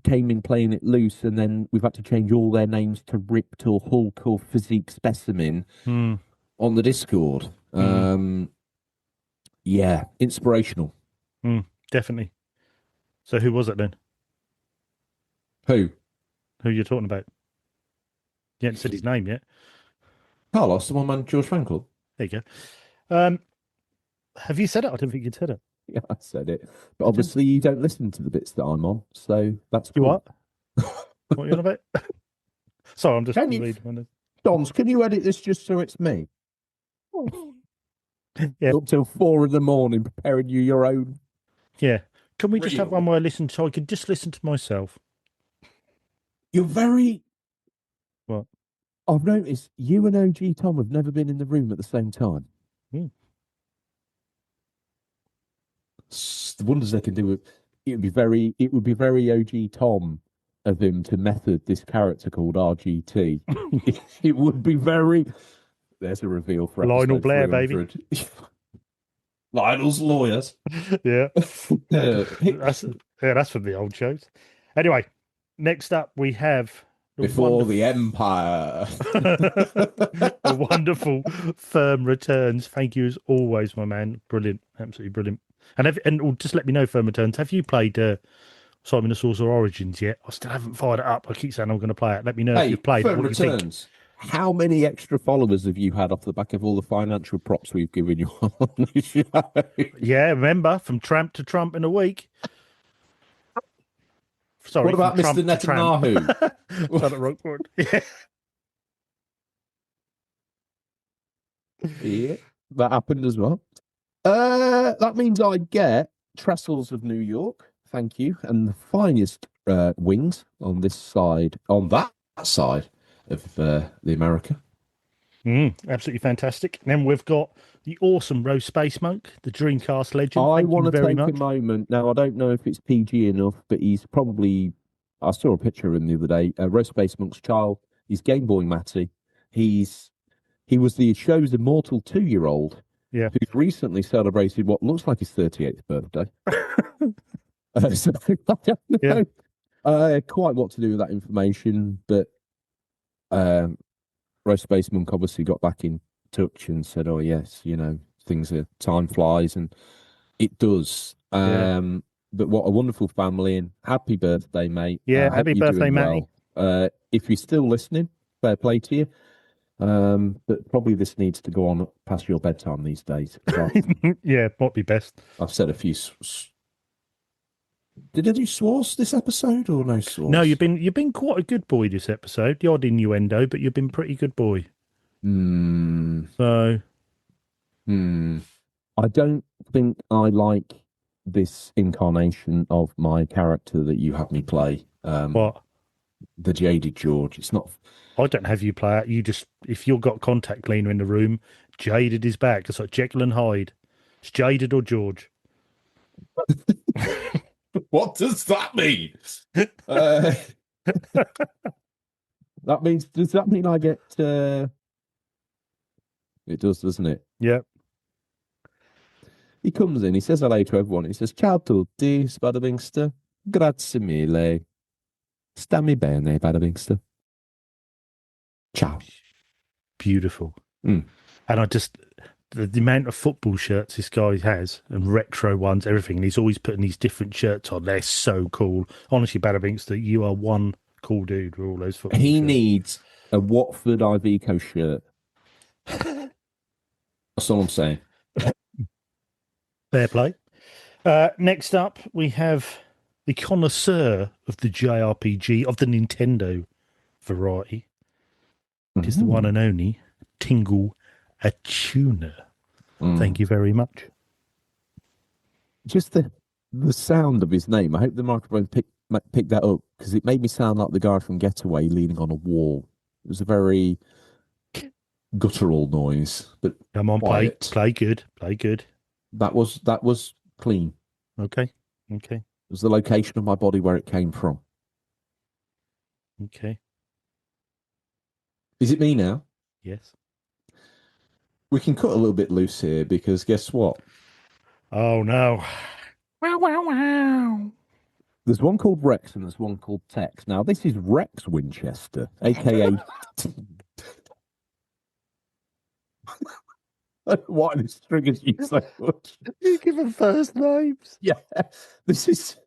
came in playing it loose, and then we've had to change all their names to Ripped or Hulk or Physique Specimen on the Discord. Yeah, inspirational. Definitely. So who was it then? Who you're talking about? You haven't said his name yet. Carlos, the one-man George fan club. There you go. Have you said it? I don't think you'd said it. Yeah, I said it. But obviously you don't listen to the bits that I'm on, so that's cool. You what? What are you on about? Sorry, I'm just reading. Dons, can you edit this just so it's me? Yeah. Up till 4 a.m, preparing you your own. Yeah. Can we just have one more listen so I can just listen to myself? You're very... What? I've noticed you and OG Tom have never been in the room at the same time. the wonders they can do with it would be very OG Tom of him to method this character called RGT. It would be very. There's a reveal for Lionel episode Blair, baby. 300. Lionel's lawyers. Yeah. That's from the old shows. Anyway, next up we have Before the Empire. the wonderful Firm returns. Thank you as always, my man. Brilliant, absolutely brilliant. And just let me know, Firm returns. Have you played Simon the Sorcerer Origins yet? I still haven't fired it up. I keep saying I'm going to play it. Let me know if you've played Firm it. What returns. you think. How many extra followers have you had off the back of all the financial props we've given you on the show? Yeah, remember, from Tramp to Trump in a week. Sorry, what about Mr. Netanyahu? Yeah. Yeah, that happened as well. That means I get Trestles of New York, thank you, and the finest wings on that side of the America. Absolutely fantastic. And then we've got the awesome Rose Space Monk, the Dreamcast legend. I want to take a moment. Now, I don't know if it's PG enough, but he's probably... I saw a picture of him the other day. Rose Space Monk's child. He's Game Boy Matty. He was the show's immortal 2-year-old who's recently celebrated what looks like his 38th birthday. So I don't know quite what to do with that information, but Rose Space Monk obviously got back in touch and said, "Oh yes, time flies," and it does. But what a wonderful family, and happy birthday, mate. Yeah, happy birthday, Matty. Well. If you're still listening, fair play to you. But probably this needs to go on past your bedtime these days. Yeah, might be best. I've said a few. Did I do sauce this episode or no sauce? No, you've been quite a good boy this episode. The odd innuendo, but you've been pretty good boy. So, I don't think I like this incarnation of my character that you had me play. What? The Jaded George. It's not. I don't have you play it. You just, if you've got contact cleaner in the room, Jaded is back. It's like Jekyll and Hyde. It's Jaded or George. What does that mean? Does that mean I get? It does, doesn't it? Yeah. He comes in. He says hello to everyone. He says, "Ciao tutti, Spadavingster. Grazie mille. Stammi bene, Spadavingster. Ciao." Beautiful. Mm. And I just, the amount of football shirts this guy has, and retro ones, everything, and he's always putting these different shirts on. They're so cool. Honestly, Badabingster, you are one cool dude with all those football shirts. He needs a Watford Iveco shirt. That's all I'm saying. Fair play. Next up, we have the connoisseur of the JRPG, of the Nintendo variety. It is the one and only Tingle Atuna. Thank you very much. Just the sound of his name. I hope the microphone picked that up, because it made me sound like the guy from Getaway leaning on a wall. It was a very guttural noise. But come on, play good. That was clean. Okay. It was the location of my body where it came from. Okay. Is it me now? Yes. We can cut a little bit loose here, because guess what? Oh, no. Wow. There's one called Rex and there's one called Tex. Now, this is Rex Winchester, a.k.a. Why this triggers you so much? You give them first names. Yeah. This is,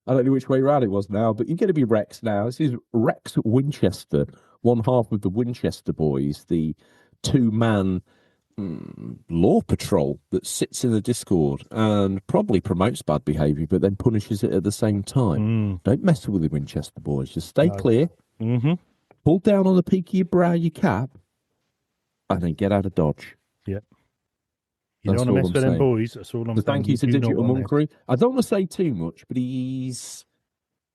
I don't know which way around it was now, but you're going to be Rex now. This is Rex Winchester, one half of the Winchester Boys, the two-man law patrol that sits in the Discord and probably promotes bad behaviour, but then punishes it at the same time. Don't mess with the Winchester Boys. Just stay clear. Pull down on the peak of your brow, your cap, and then get out of Dodge. Yep. You don't want to mess with them boys. That's all I'm saying. Thank you to Digital Monkery. I don't want to say too much, but he's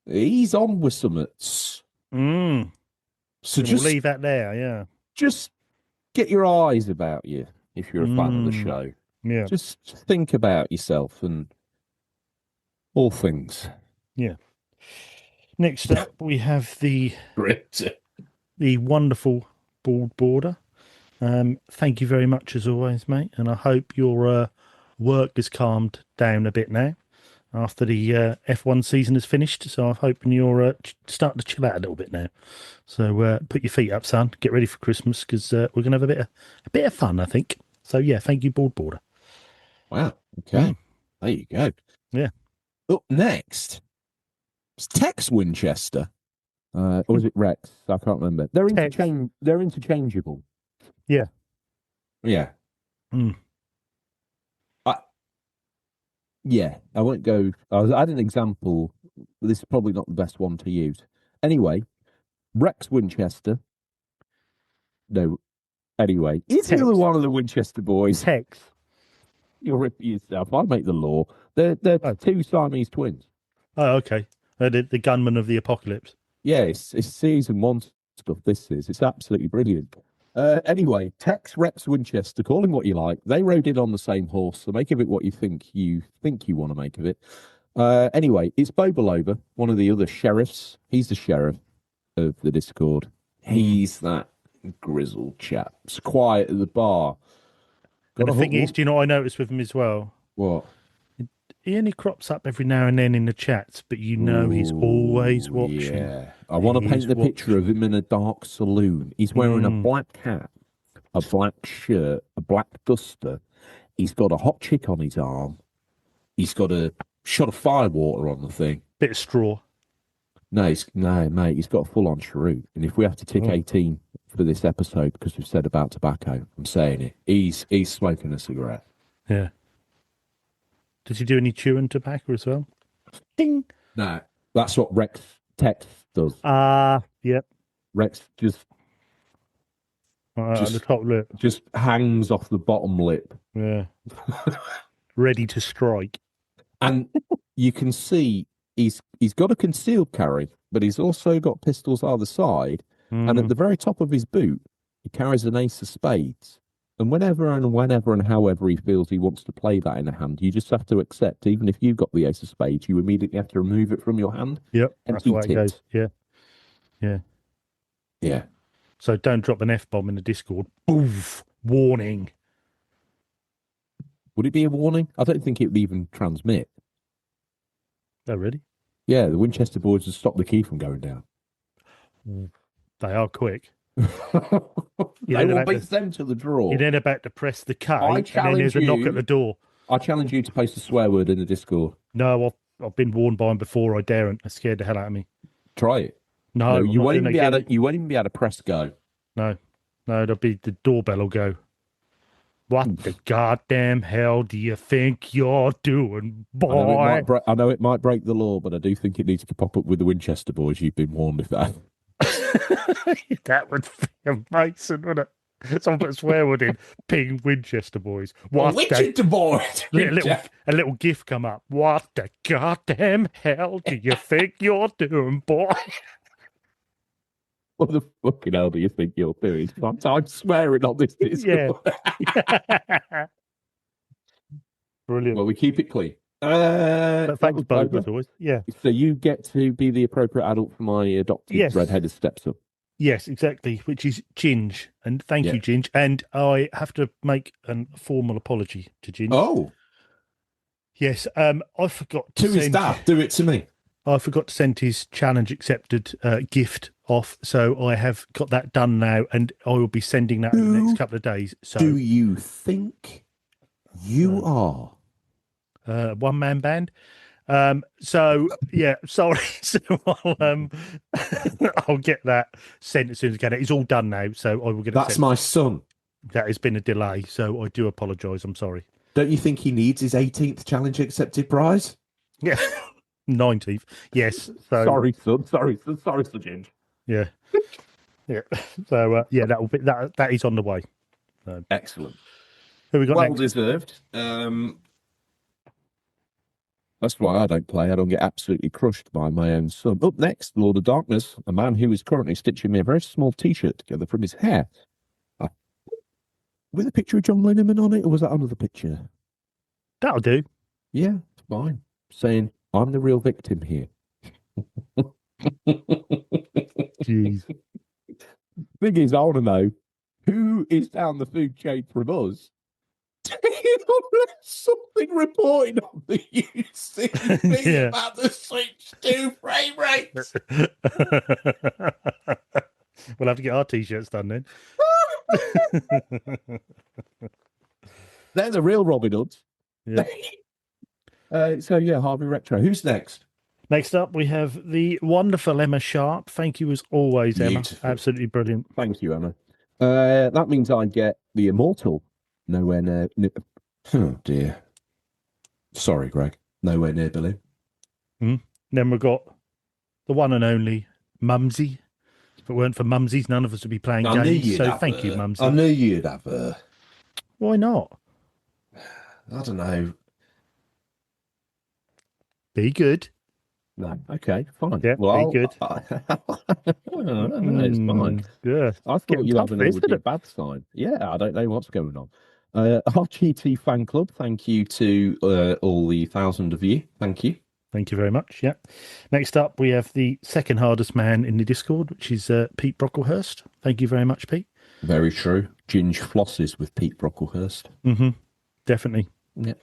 on with summits. So just leave that there. Yeah. Just get your eyes about you if you're a fan of the show. Yeah. Just think about yourself and All things. Yeah. Next up, we have the Great. wonderful board border. Thank you very much as always, mate. And I hope your work has calmed down a bit now after the F1 season is finished. So I'm hoping you're starting to chill out a little bit now. So put your feet up, son. Get ready for Christmas because we're gonna have a bit of fun, I think. So yeah, thank you, board border. Wow. Okay. There you go. Yeah. Up next, it's Tex Winchester. Or was it Rex? I can't remember. They're interchangeable. Yeah. Yeah. Mm. Yeah, I won't go. I had an example. This is probably not the best one to use. Anyway, Rex Winchester. No, anyway, he's the other one of the Winchester boys. Tex. You'll rip yourself. I make the law. They're two Siamese twins. Oh, okay. The gunman of the apocalypse. Yeah, it's season one stuff. It's absolutely brilliant. Anyway, Tex, Rex, Winchester, call him what you like. They rode in on the same horse, so make of it what you think you want to make of it. Anyway, it's Bobalova, one of the other sheriffs. He's the sheriff of the Discord. He's that grizzled chap. It's quiet at the bar. And the thing is, do you know what I noticed with him as well? What? He only crops up every now and then in the chats, but you know he's always watching. Yeah. I want to paint the picture of him in a dark saloon. He's wearing a black hat, a black shirt, a black duster. He's got a hot chick on his arm. He's got a shot of firewater on the thing. Bit of straw. No, mate, he's got a full-on cheroot. And if we have to tick 18 for this episode because we've said about tobacco, I'm saying it. He's smoking a cigarette. Yeah. Does he do any chewing tobacco as well? Ding. No, that's what Tex does. Yep. Rex just the top lip. Just hangs off the bottom lip. Yeah. Ready to strike. And you can see he's got a concealed carry, but he's also got pistols either side. And at the very top of his boot, he carries an ace of spades. And whenever and however he feels he wants to play that in a hand, you just have to accept, even if you've got the ace of spades, you immediately have to remove it from your hand. Yep, and that's the way it goes. Yeah. Yeah. Yeah. So don't drop an F-bomb in the Discord. Boof! Warning. Would it be a warning? I don't think it would even transmit. Oh, really? Yeah, the Winchester boys would stop the key from going down. They are quick. They will beat them to the draw. You're then about to press the K, and then there's a knock at the door. I challenge you to post a swear word in the Discord. No, I've been warned by him before. I daren't. It scared the hell out of me. Try it. No, you won't even be able to press go. No, there'll be the doorbell will go. What the goddamn hell do you think you're doing, boy? I know it might break the law, but I do think it needs to pop up with the Winchester boys. You've been warned of that. That would be amazing, wouldn't it? Someone put a swear word in. Ping Winchester boys. What Winchester boys. A little gif come up. What the goddamn hell do you think you're doing, boy? What the fucking hell do you think you're doing? I'm swearing on this Discord. Yeah. Brilliant. Well, we keep it clean. Thanks, both, as always. Yeah. So you get to be the appropriate adult for my adopted redheaded stepson. Yes, exactly, which is Ginge. And thank you, Ginge. And I have to make a formal apology to Ginge. Oh. Yes, I forgot to send... his dad, do it to me. I forgot to send his challenge accepted gift off, so I have got that done now, and I will be sending that in the next couple of days. So, do you think you are? One-man band. So yeah, sorry. So I'll get that sent as soon as I can. It's all done now, so I will get it. That's my son. That has been a delay, so I do apologise. I'm sorry. Don't you think he needs his 18th challenge accepted prize? Yeah, 19th. Yes. So sorry, son. Sorry, Ginge. Yeah. Yeah. So yeah, that will be that is on the way. Excellent. Who we got well next? Deserved. That's why I don't play. I don't get absolutely crushed by my own son. Up next, Lord of Darkness, a man who is currently stitching me a very small T-shirt together from his hair. With a picture of John Lennon on it, or was that another picture? That'll do. Yeah, it's fine. Saying, I'm the real victim here. Jeez. Thing is, I want to know who is down the food chain from us. Something reported on the UCB Yeah. about the Switch 2 frame rates. We'll have to get our t-shirts done then. They're the real Robin Hoods. Yeah. So yeah, Harvey Retro. Who's next? Next up, we have the wonderful Emma Sharp. Thank you as always, Beautiful. Emma. Absolutely brilliant. Thank you, Emma. That means I get the Immortal. Nowhere near. Oh dear. Sorry, Greg. Nowhere near Billy. Then we've got the one and only Mumsy. If it weren't for Mumsies, none of us would be playing games. So thank you, Mumsy. I knew you'd have her. Why not? I don't know. Be good. No. Okay, fine. Yeah, well, be good. It's fine. Yeah. I thought you had a bad sign. Yeah, I don't know what's going on. RGT fan club, thank you to all the 1,000 of you. Thank you. Thank you very much. Yeah. Next up, we have the second hardest man in the Discord, which is Pete Brocklehurst. Thank you very much, Pete. Very true. Ginge flosses with Pete Brocklehurst. Mm-hmm. Definitely. Yeah.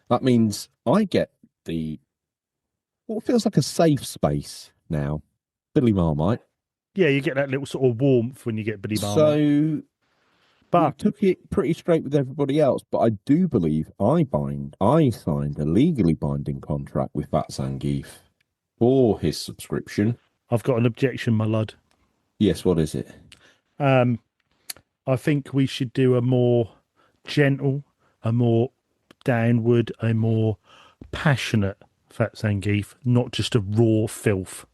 That means I get what feels like a safe space now. Billy Marmite. Yeah, you get that little sort of warmth when you get Billy Marmite. So, but I took it pretty straight with everybody else. But I do believe I signed a legally binding contract with Fat Zangief for his subscription. I've got an objection, my lad. Yes, what is it? I think we should do a more gentle, a more downward, a more passionate Fat Zangief, not just a raw filth.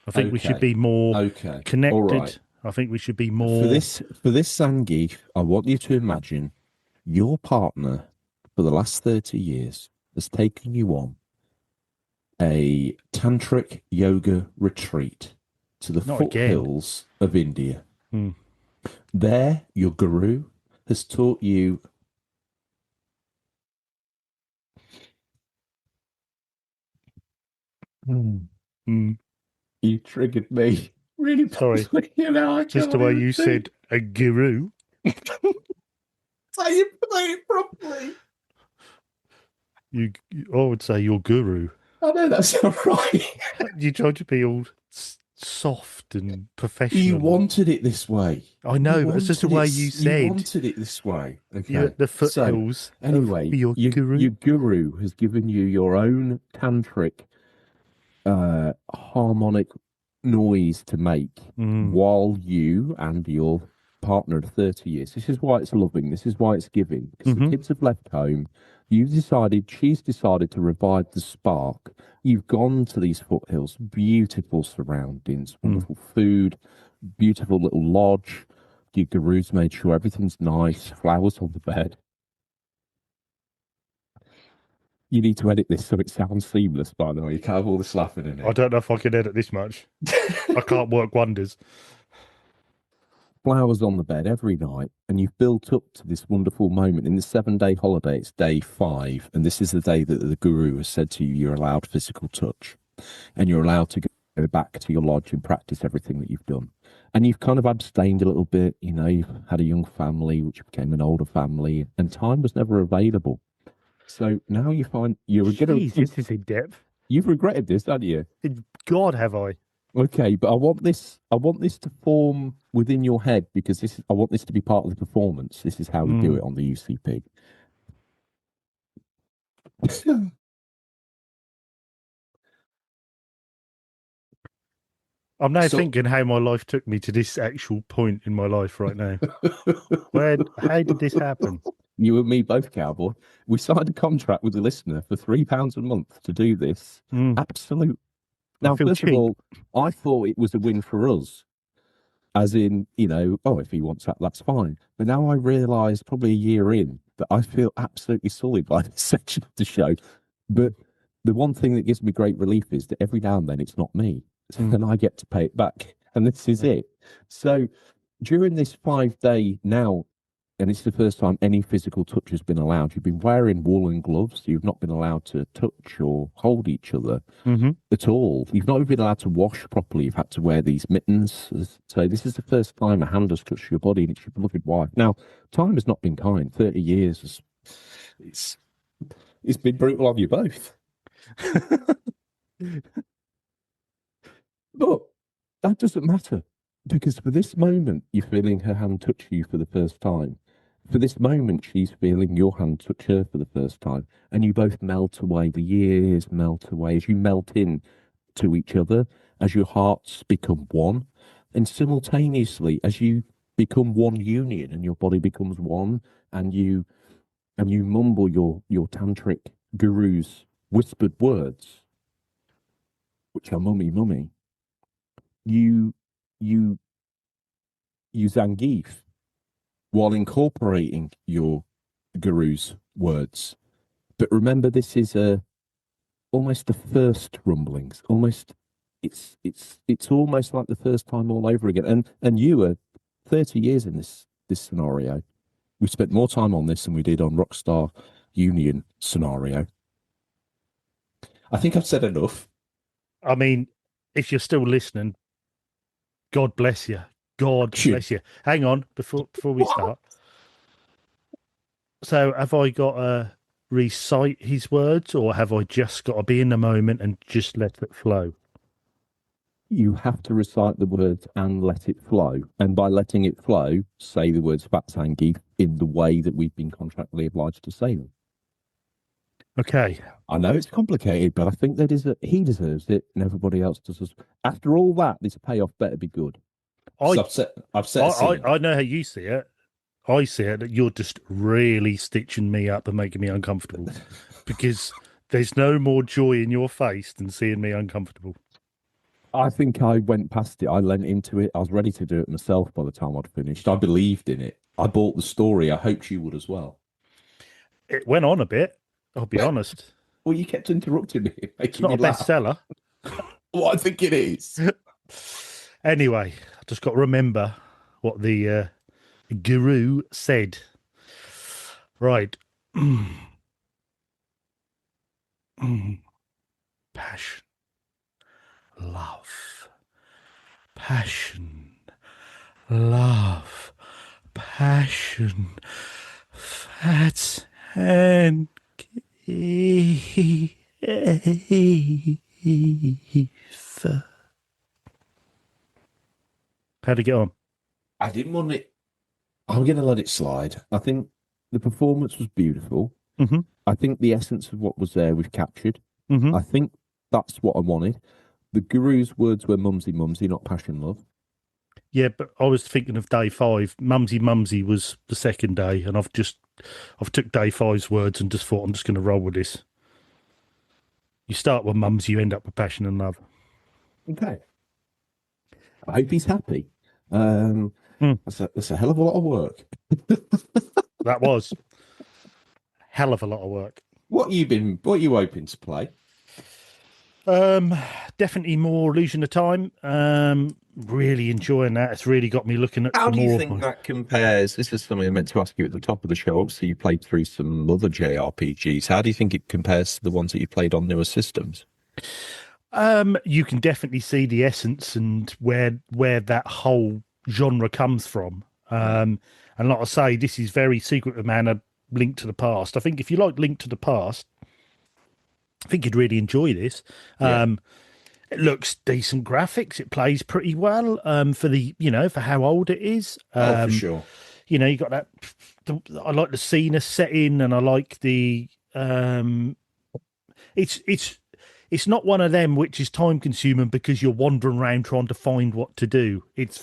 I think we should be more connected. All right. I think we should be more for this Zangief. I want you to imagine your partner for the last 30 years has taken you on a tantric yoga retreat to the foothills of India. There, your guru has taught you You triggered me. Really sorry. Just the way you said a guru. So you play it properly. I would say your guru. I know that's not right. You tried to be all soft and professional. You wanted it this way. I know, but it's just the way you said. You wanted it this way. Okay. You're at the foothills. So, anyway, your guru has given you your own tantric harmonic noise to make while you and your partner of 30 years. This is why it's loving. This is why it's giving. Because the kids have left home. She's decided to revive the spark. You've gone to these foothills, beautiful surroundings, wonderful food, beautiful little lodge. Your guru's made sure everything's nice, flowers on the bed. You need to edit this so it sounds seamless, by the way. You can't have all this laughing in it. I don't know if I can edit this much. I can't work wonders. Flowers on the bed every night, and you've built up to this wonderful moment. In the 7-day holiday, it's day 5, and this is the day that the guru has said to you you're allowed physical touch, and you're allowed to go back to your lodge and practice everything that you've done. And you've kind of abstained a little bit. You know, you've had a young family, which became an older family, and time was never available. So now you find this is in depth. You've regretted this, haven't you? God, have I? Okay, but I want this to form within your head because I want this to be part of the performance. This is how we do it on the UCP. I'm now thinking how my life took me to this actual point in my life right now. How did this happen? You and me both, cowboy. We signed a contract with the listener for £3 a month to do this. Absolute. Now, first of all, I thought it was a win for us. As in, if he wants that, that's fine. But now I realise, probably a year in, that I feel absolutely sullied by this section of the show. But the one thing that gives me great relief is that every now and then it's not me. And I get to pay it back. And this is it. So during this 5-day now and it's the first time any physical touch has been allowed. You've been wearing woolen gloves. You've not been allowed to touch or hold each other Mm-hmm. at all. You've not even been allowed to wash properly. You've had to wear these mittens. So this is the first time a hand has touched your body, and it's your beloved wife. Now, time has not been kind. 30 years it's it's been brutal on you both. But that doesn't matter, because for this moment, you're feeling her hand touch you for the first time. For this moment, she's feeling your hand touch her for the first time. And you both melt away. The years melt away as you melt in to each other, as your hearts become one. And simultaneously, as you become one union and your body becomes one, and you mumble your tantric guru's whispered words, which are mummy, mummy, you you you Zangief while incorporating your guru's words. But remember, this is almost the first rumblings. Almost, it's almost like the first time all over again. And you are 30 years in this scenario. We spent more time on this than we did on Rockstar Union scenario. I think I've said enough. I mean, if you're still listening, God bless you. God bless you. Hang on, before we start. So, have I got to recite his words, or have I just got to be in the moment and just let it flow? You have to recite the words and let it flow. And by letting it flow, say the words Fatsangi in the way that we've been contractually obliged to say them. Okay. I know it's complicated, but I think he deserves it, and everybody else does. After all that, this payoff better be good. I've set I know how you see it. I see it that you're just really stitching me up and making me uncomfortable, because there's no more joy in your face than seeing me uncomfortable. I think I went past it. I lent into it. I was ready to do it myself by the time I'd finished. I believed in it. I bought the story. I hoped you would as well. It went on a bit, I'll be honest. Well, you kept interrupting me. It's not a bestseller. Well, I think it is. Anyway, I just got to remember what the guru said. Right. Passion. Love. Passion. Love. Passion. Fats and Keith. How'd it get on? I didn't want it. I'm going to let it slide. I think the performance was beautiful. Mm-hmm. I think the essence of what was there was captured. Mm-hmm. I think that's what I wanted. The guru's words were mumsy, mumsy, not passion, love. Yeah, but I was thinking of day 5. Mumsy, mumsy was the second day, and I've took day 5's words and just thought I'm just going to roll with this. You start with mumsy, you end up with passion and love. Okay. I hope he's happy. That's a hell of a lot of work. That was hell of a lot of work. What are you hoping to play? Definitely more Illusion of Time. Really enjoying that. It's really got me looking at. How do you think that compares? This is something I meant to ask you at the top of the show. Obviously, you played through some other JRPGs. How do you think it compares to the ones that you played on newer systems? You can definitely see the essence and where that whole genre comes from. And like I say, this is very Secret of Mana, Link to the Past. I think if you like Link to the Past, I think you'd really enjoy this. It looks decent graphics. It plays pretty well for how old it is. For sure. You got that. I like the scene setting, and I like the. It's not one of them which is time consuming because you're wandering around trying to find what to do. It's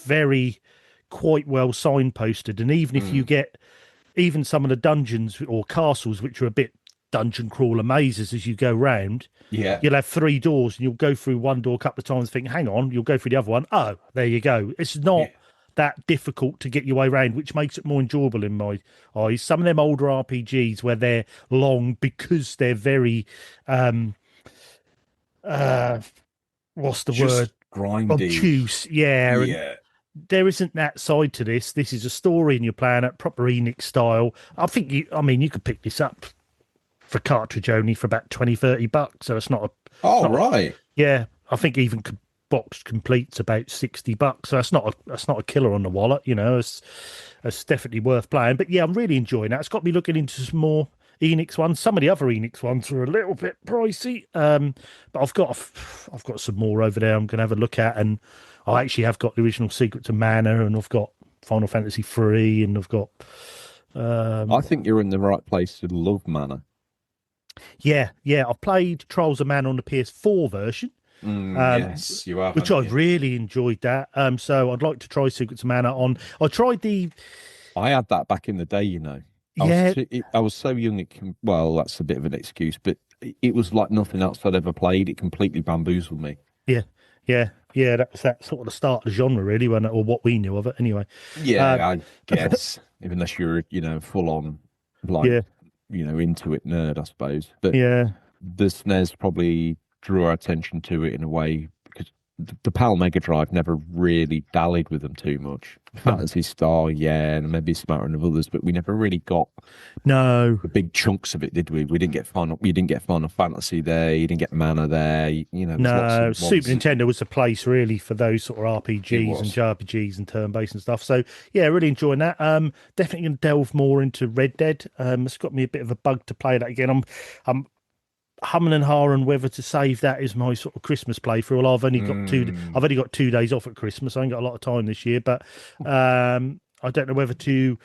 quite well signposted, and even if you get even some of the dungeons or castles which are a bit dungeon crawler mazes as you go round, you'll have 3 doors and you'll go through one door a couple of times and think, hang on, you'll go through the other one. Oh, there you go. It's not that difficult to get your way around, which makes it more enjoyable in my eyes. Some of them older RPGs where they're long because they're very what's the word? Grindy. Obtuse. Yeah. there isn't that side to this. This is a story in your planet, proper Enix style. I mean, you could pick this up for cartridge only for about 20-30 bucks. So it's not a, Oh, not a, right. yeah. I think even boxed complete's about 60 bucks. So that's not a killer on the wallet. It's definitely worth playing. But yeah, I'm really enjoying that. It's got me looking into some more Enix ones. Some of the other Enix ones are a little bit pricey, but I've got some more over there. I'm going to have a look at, and I actually have got the original Secrets of Mana, and I've got Final Fantasy 3, and I've got. I think you're in the right place to love Mana. Yeah. I played Trials of Mana on the PS4 version. Yes, you have. Which I really enjoyed that. So I'd like to try Secrets of Mana on. I tried the. I had that back in the day, you know. I was so young. Well, that's a bit of an excuse, but it was like nothing else I'd ever played. It completely bamboozled me. Yeah. That was that sort of the start of the genre, really, or what we knew of it, anyway. Yeah, I guess, unless you're, full on, into it nerd, I suppose. But yeah, the SNES probably drew our attention to it in a way because the PAL Mega Drive never really dallied with them too much. Fantasy Star, and maybe Smattering of others, but we never really got the big chunks of it, did we? We didn't get Final Fantasy there. You didn't get Mana there. No, Super Nintendo was the place really for those sort of RPGs and JRPGs and turn-based and stuff. So yeah, really enjoying that. Definitely going to delve more into Red Dead. It's got me a bit of a bug to play that again. I'm humming and hawing whether to save that as my sort of Christmas playthrough. Well, I've only got 2 days off at Christmas. I ain't got a lot of time this year, but I don't know whether to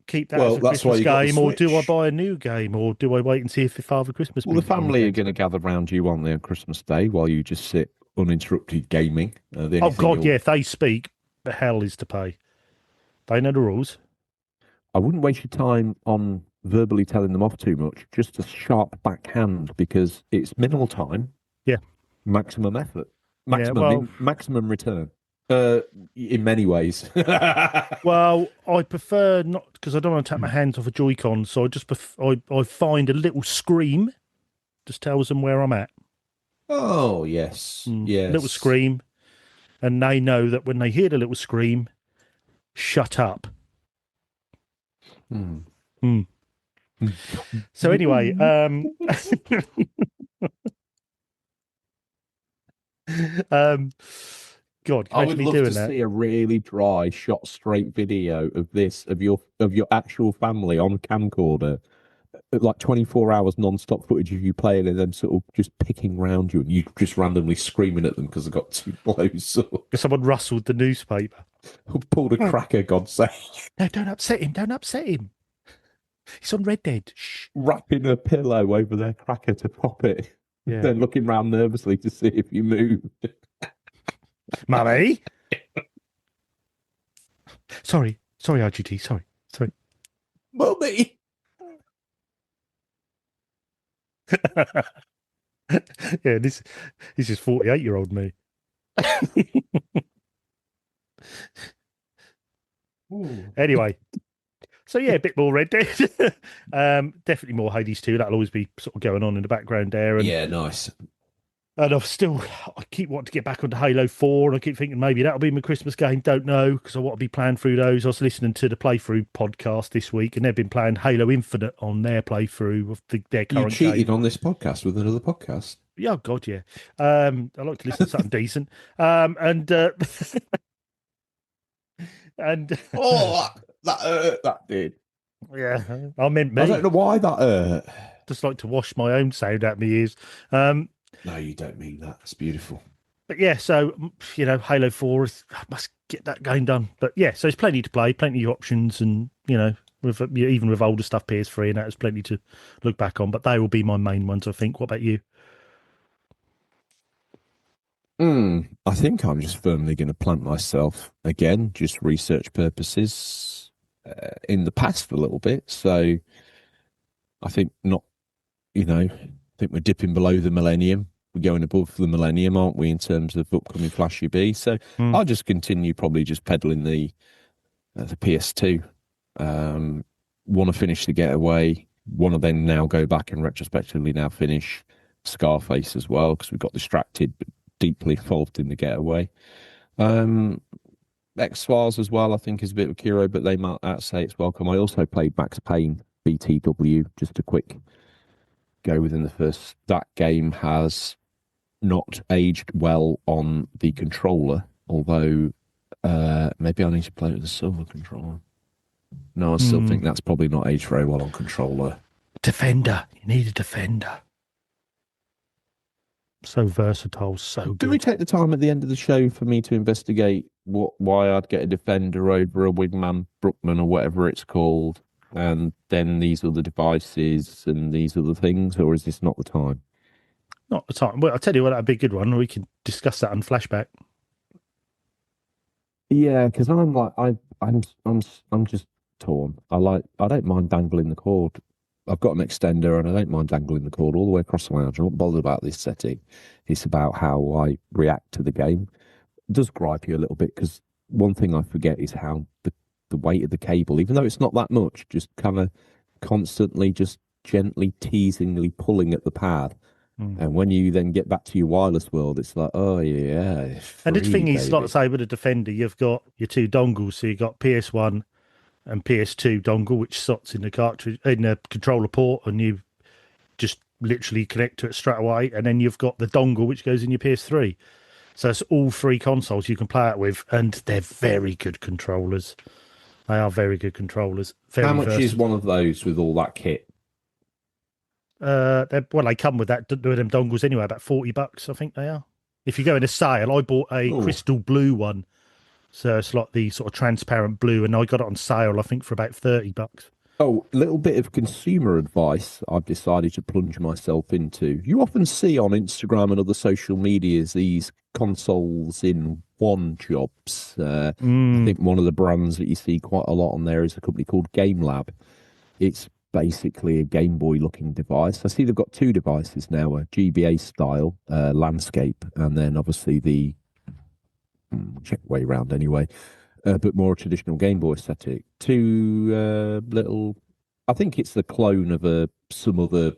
keep that as a Christmas game, or do I buy a new game, or do I wait and see if Father Christmas? Well, the family are going to gather round you on their Christmas Day while you just sit uninterrupted gaming. If they speak, the hell is to pay. They know the rules. I wouldn't waste your time on verbally telling them off too much, just a sharp backhand, because it's minimal time, maximum effort, maximum return, in many ways. Well, I prefer not, because I don't want to take my hands off a Joy-Con, so I find a little scream just tells them where I'm at. Oh, yes. Yes. Little scream, and they know that when they hear the little scream, shut up. So anyway, God, I would love to see a really dry shot straight video of your actual family on camcorder, like 24 hours non-stop footage of you playing and them sort of just picking round you and you just randomly screaming at them because they got too close. Someone rustled the newspaper. Pulled a cracker, God's sake. No, don't upset him. He's on Red Dead. Shh. Wrapping a pillow over their cracker to pop it. Yeah. Then looking round nervously to see if you moved. Mummy? Sorry, RGT. Sorry. Mummy! Yeah, this is 48-year-old me. Anyway. So yeah, a bit more Red Dead. Definitely more Hades 2. That'll always be sort of going on in the background there. And, yeah, nice. And I keep wanting to get back onto Halo 4, and I keep thinking maybe that'll be my Christmas game. Don't know, because I want to be playing through those. I was listening to the playthrough podcast this week, and they've been playing Halo Infinite on their playthrough of their current game. You cheated on this podcast with another podcast. Yeah, oh God, yeah. I like to listen to something decent. And that did. Yeah, I meant me. I don't know why that hurt. Just like to wash my own sound out of my ears. No, you don't mean that. It's beautiful. But yeah, so, Halo 4, I must get that game done. But yeah, so there's plenty to play, plenty of options, and, even with older stuff, PS3, and that, there's plenty to look back on. But they will be my main ones, I think. What about you? I think I'm just firmly going to plant myself again, just research purposes, in the past a little bit. So I think I think we're dipping below the millennium. We're going above the millennium, aren't we, in terms of upcoming Flash UB? So I'll just continue probably just peddling the PS2. Want to finish the Getaway. Want to then now go back and retrospectively now finish Scarface as well, because we got distracted but deeply involved in the Getaway. X-Files as well, I think, is a bit of a hero, but they might say it's welcome. I also played Max Payne BTW, just a quick go within the first. That game has not aged well on the controller, although maybe I need to play with the silver controller. No, I still think that's probably not aged very well on controller. Defender. You need a defender. So versatile, so good. Do we take the time at the end of the show for me to investigate why I'd get a defender over a wingman, Brookman, or whatever it's called, and then these are the devices and these are the things, or is this not the time? Not the time. Well, I'll tell you what, that'd be a good one. We can discuss that on flashback. Yeah, because I'm like I'm just torn. I don't mind dangling the cord. I've got an extender and I don't mind dangling the cord all the way across the lounge. I'm not bothered about this setting. It's about how I react to the game. It does gripe you a little bit because one thing I forget is how the weight of the cable, even though it's not that much, just kind of constantly, just gently, teasingly pulling at the pad. And when you then get back to your wireless world, it's like, oh yeah. And the thing is, like I say, with a Defender, you've got your two dongles. So you've got PS1 and PS2 dongle, which slots in the cartridge in the controller port, and you just literally connect to it straight away. And then you've got the dongle, which goes in your PS3. So it's all three consoles you can play it with, and they're very good controllers. They are very good controllers. How much is one of those with all that kit? They come with them dongles anyway, about $40, I think they are. If you go in a sale, I bought a crystal blue one. So it's like the sort of transparent blue, and I got it on sale, I think, for about $30. Oh, a little bit of consumer advice I've decided to plunge myself into. You often see on Instagram and other social medias these consoles in one jobs. I think one of the brands that you see quite a lot on there is a company called Game Lab. It's basically a Game Boy looking device. I see they've got two devices now, a GBA style landscape, and then obviously the check way round anyway, but more traditional Game Boy aesthetic. Two little, I think it's the clone of some other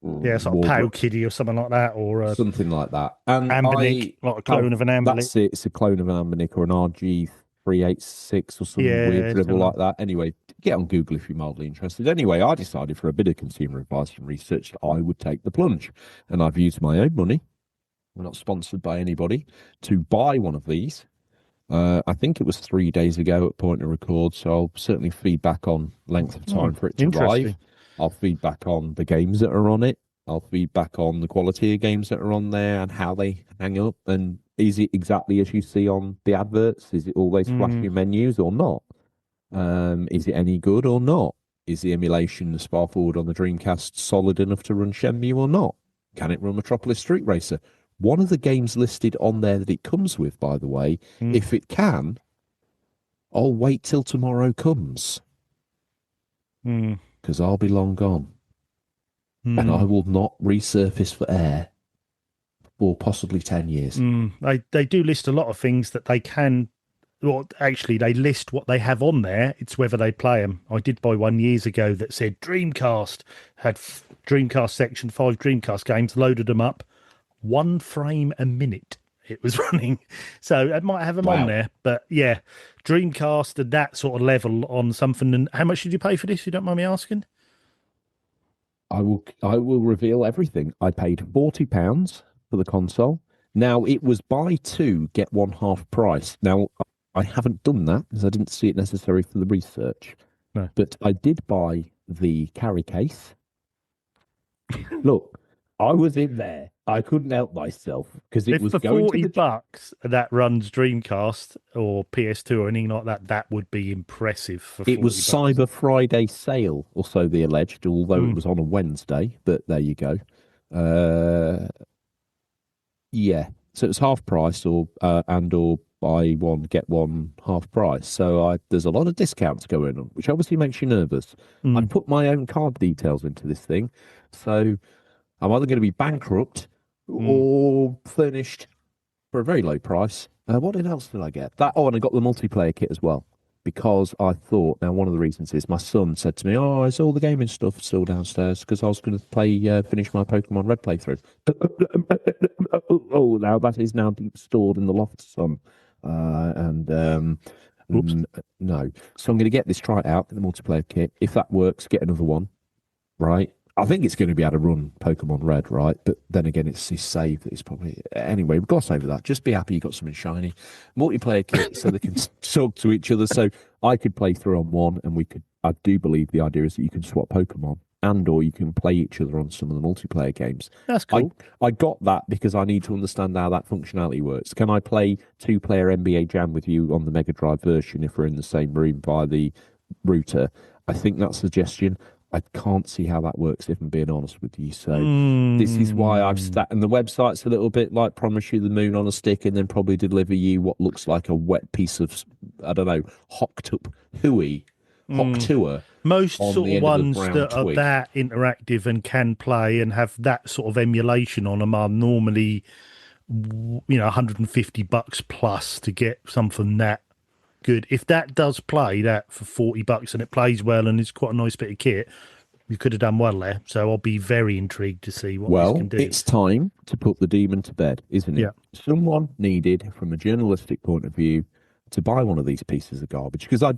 it's like Pow Kiddie or something like that, or something like that. And Ambernick, like a clone of an Ambernick. That's it. It's a clone of an Ambernick or an RG386 or some weird dribble like that. Anyway, get on Google if you're mildly interested. Anyway, I decided for a bit of consumer advice and research that I would take the plunge, and I've used my own money. We're not sponsored by anybody to buy one of these. I think it was 3 days ago at point of record, so I'll certainly feed back on length of time for it to arrive. I'll feed back on the games that are on it. I'll feed back on the quality of games that are on there and how they hang up. And is it exactly as you see on the adverts? Is it always flashy menus or not? Is it any good or not? Is the emulation, the Spar Forward on the Dreamcast, solid enough to run Shenmue or not? Can it run Metropolis Street Racer? One of the games listed on there that it comes with, by the way, if it can, I'll wait till tomorrow comes. Because I'll be long gone. And I will not resurface for air for possibly 10 years. They do list a lot of things that they can. Well, actually, they list what they have on there. It's whether they play them. I did buy one years ago that said Dreamcast, had Dreamcast section, 5 Dreamcast games, loaded them up. 1 frame a minute it was running. So I might have them on there. But yeah, Dreamcast and that sort of level on something. And how much did you pay for this, if you don't mind me asking? I will reveal everything. I paid £40 for the console. Now, it was buy 2, get 1 half price. Now, I haven't done that because I didn't see it necessary for the research. No. But I did buy the carry case. Look, I was in there. I couldn't help myself because it was for going $40 that runs Dreamcast or PS2 or anything like that. That would be impressive. For it was $40. Cyber Friday sale, or so they alleged, although it was on a Wednesday. But there you go. Yeah, so it was half price, or buy one get one half price. So there's a lot of discounts going on, which obviously makes you nervous. I put my own card details into this thing, so I'm either going to be bankrupt or furnished for a very low price. What else did I get? And I got the multiplayer kit as well, because I thought, now one of the reasons is my son said to me, oh, is all the gaming stuff still downstairs? Because I was going to finish my Pokemon Red playthrough. Oh, now that is now stored in the loft, son. No. So I'm going to get this, try it out, get the multiplayer kit. If that works, get another one, right? I think it's going to be able to run Pokemon Red, right? But then again, it's saved. It's probably anyway. We'll gloss over that. Just be happy you got something shiny. Multiplayer kit so they can talk to each other. So I could play through on one, and we could. I do believe the idea is that you can swap Pokemon, or you can play each other on some of the multiplayer games. That's cool. I got that because I need to understand how that functionality works. Can I play 2-player NBA Jam with you on the Mega Drive version if we're in the same room via the router? I think that's a suggestion. I can't see how that works, if I'm being honest with you. So this is why I've and the website's a little bit like promise you the moon on a stick and then probably deliver you what looks like a wet piece of, I don't know, hocked up hooey, Hocktua. Most sort of ones that are that interactive and can play and have that sort of emulation on them are normally, $150 plus to get something that good. If that does play that for $40 and it plays well and it's quite a nice bit of kit, you could have done well there. So I'll be very intrigued to see what this can do. It's time to put the demon to bed, isn't it? Yeah. Someone needed, from a journalistic point of view, to buy one of these pieces of garbage, because I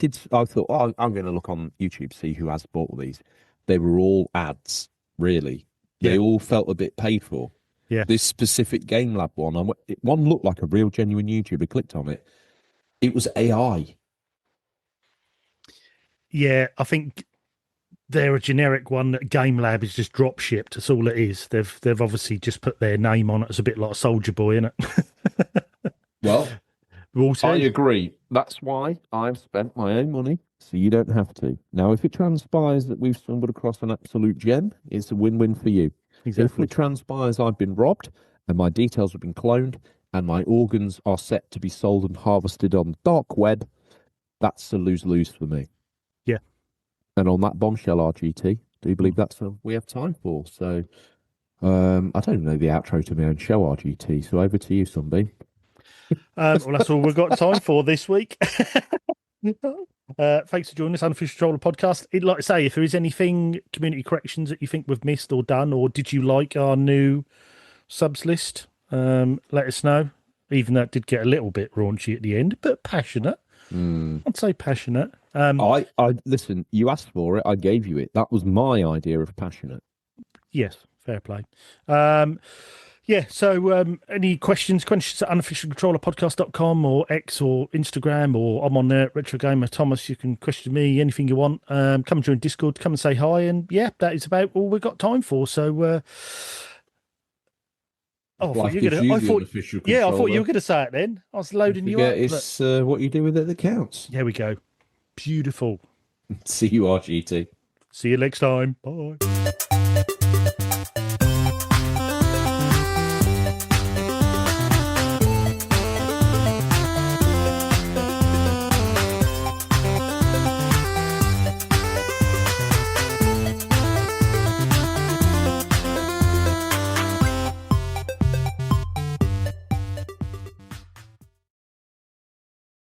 thought, I'm going to look on YouTube, see who has bought these. They were all ads, really. They all felt a bit paid for. Yeah. This specific Game Lab one looked like a real genuine YouTuber. Clicked on it. It was AI. Yeah, I think they're a generic one that Game Lab is just drop shipped. That's all it is. They've obviously just put their name on it. It's a bit like Soldier Boy, isn't it? Well, I agree. That's why I've spent my own money, so you don't have to. Now, if it transpires that we've stumbled across an absolute gem, it's a win-win for you. Exactly. If it transpires I've been robbed and my details have been cloned and my organs are set to be sold and harvested on the dark web, that's a lose-lose for me. Yeah. And on that bombshell, RGT, do you believe that's what we have time for? So, I don't even know the outro to my own show, RGT, so over to you, Sunbeam. Well, that's all we've got time for this week. Thanks for joining us, Unofficial Controller Podcast. Like I say, if there is anything, community corrections that you think we've missed or done, or did you like our new subs list, let us know. Even though it did get a little bit raunchy at the end, but passionate. I'd say passionate. I listen, you asked for it, I gave you it. That was my idea of passionate. Yes, fair play. Yeah, so any questions at unofficialcontrollerpodcast.com or X or Instagram, or I'm on there, Retro Gamer Thomas. You can question me, anything you want. Come and join Discord, come and say hi. And yeah, that is about all we've got time for. So, I thought you were going to say it then. I was loading you up. It's what you do with it that counts. There we go. Beautiful. See you, RGT. See you next time. Bye.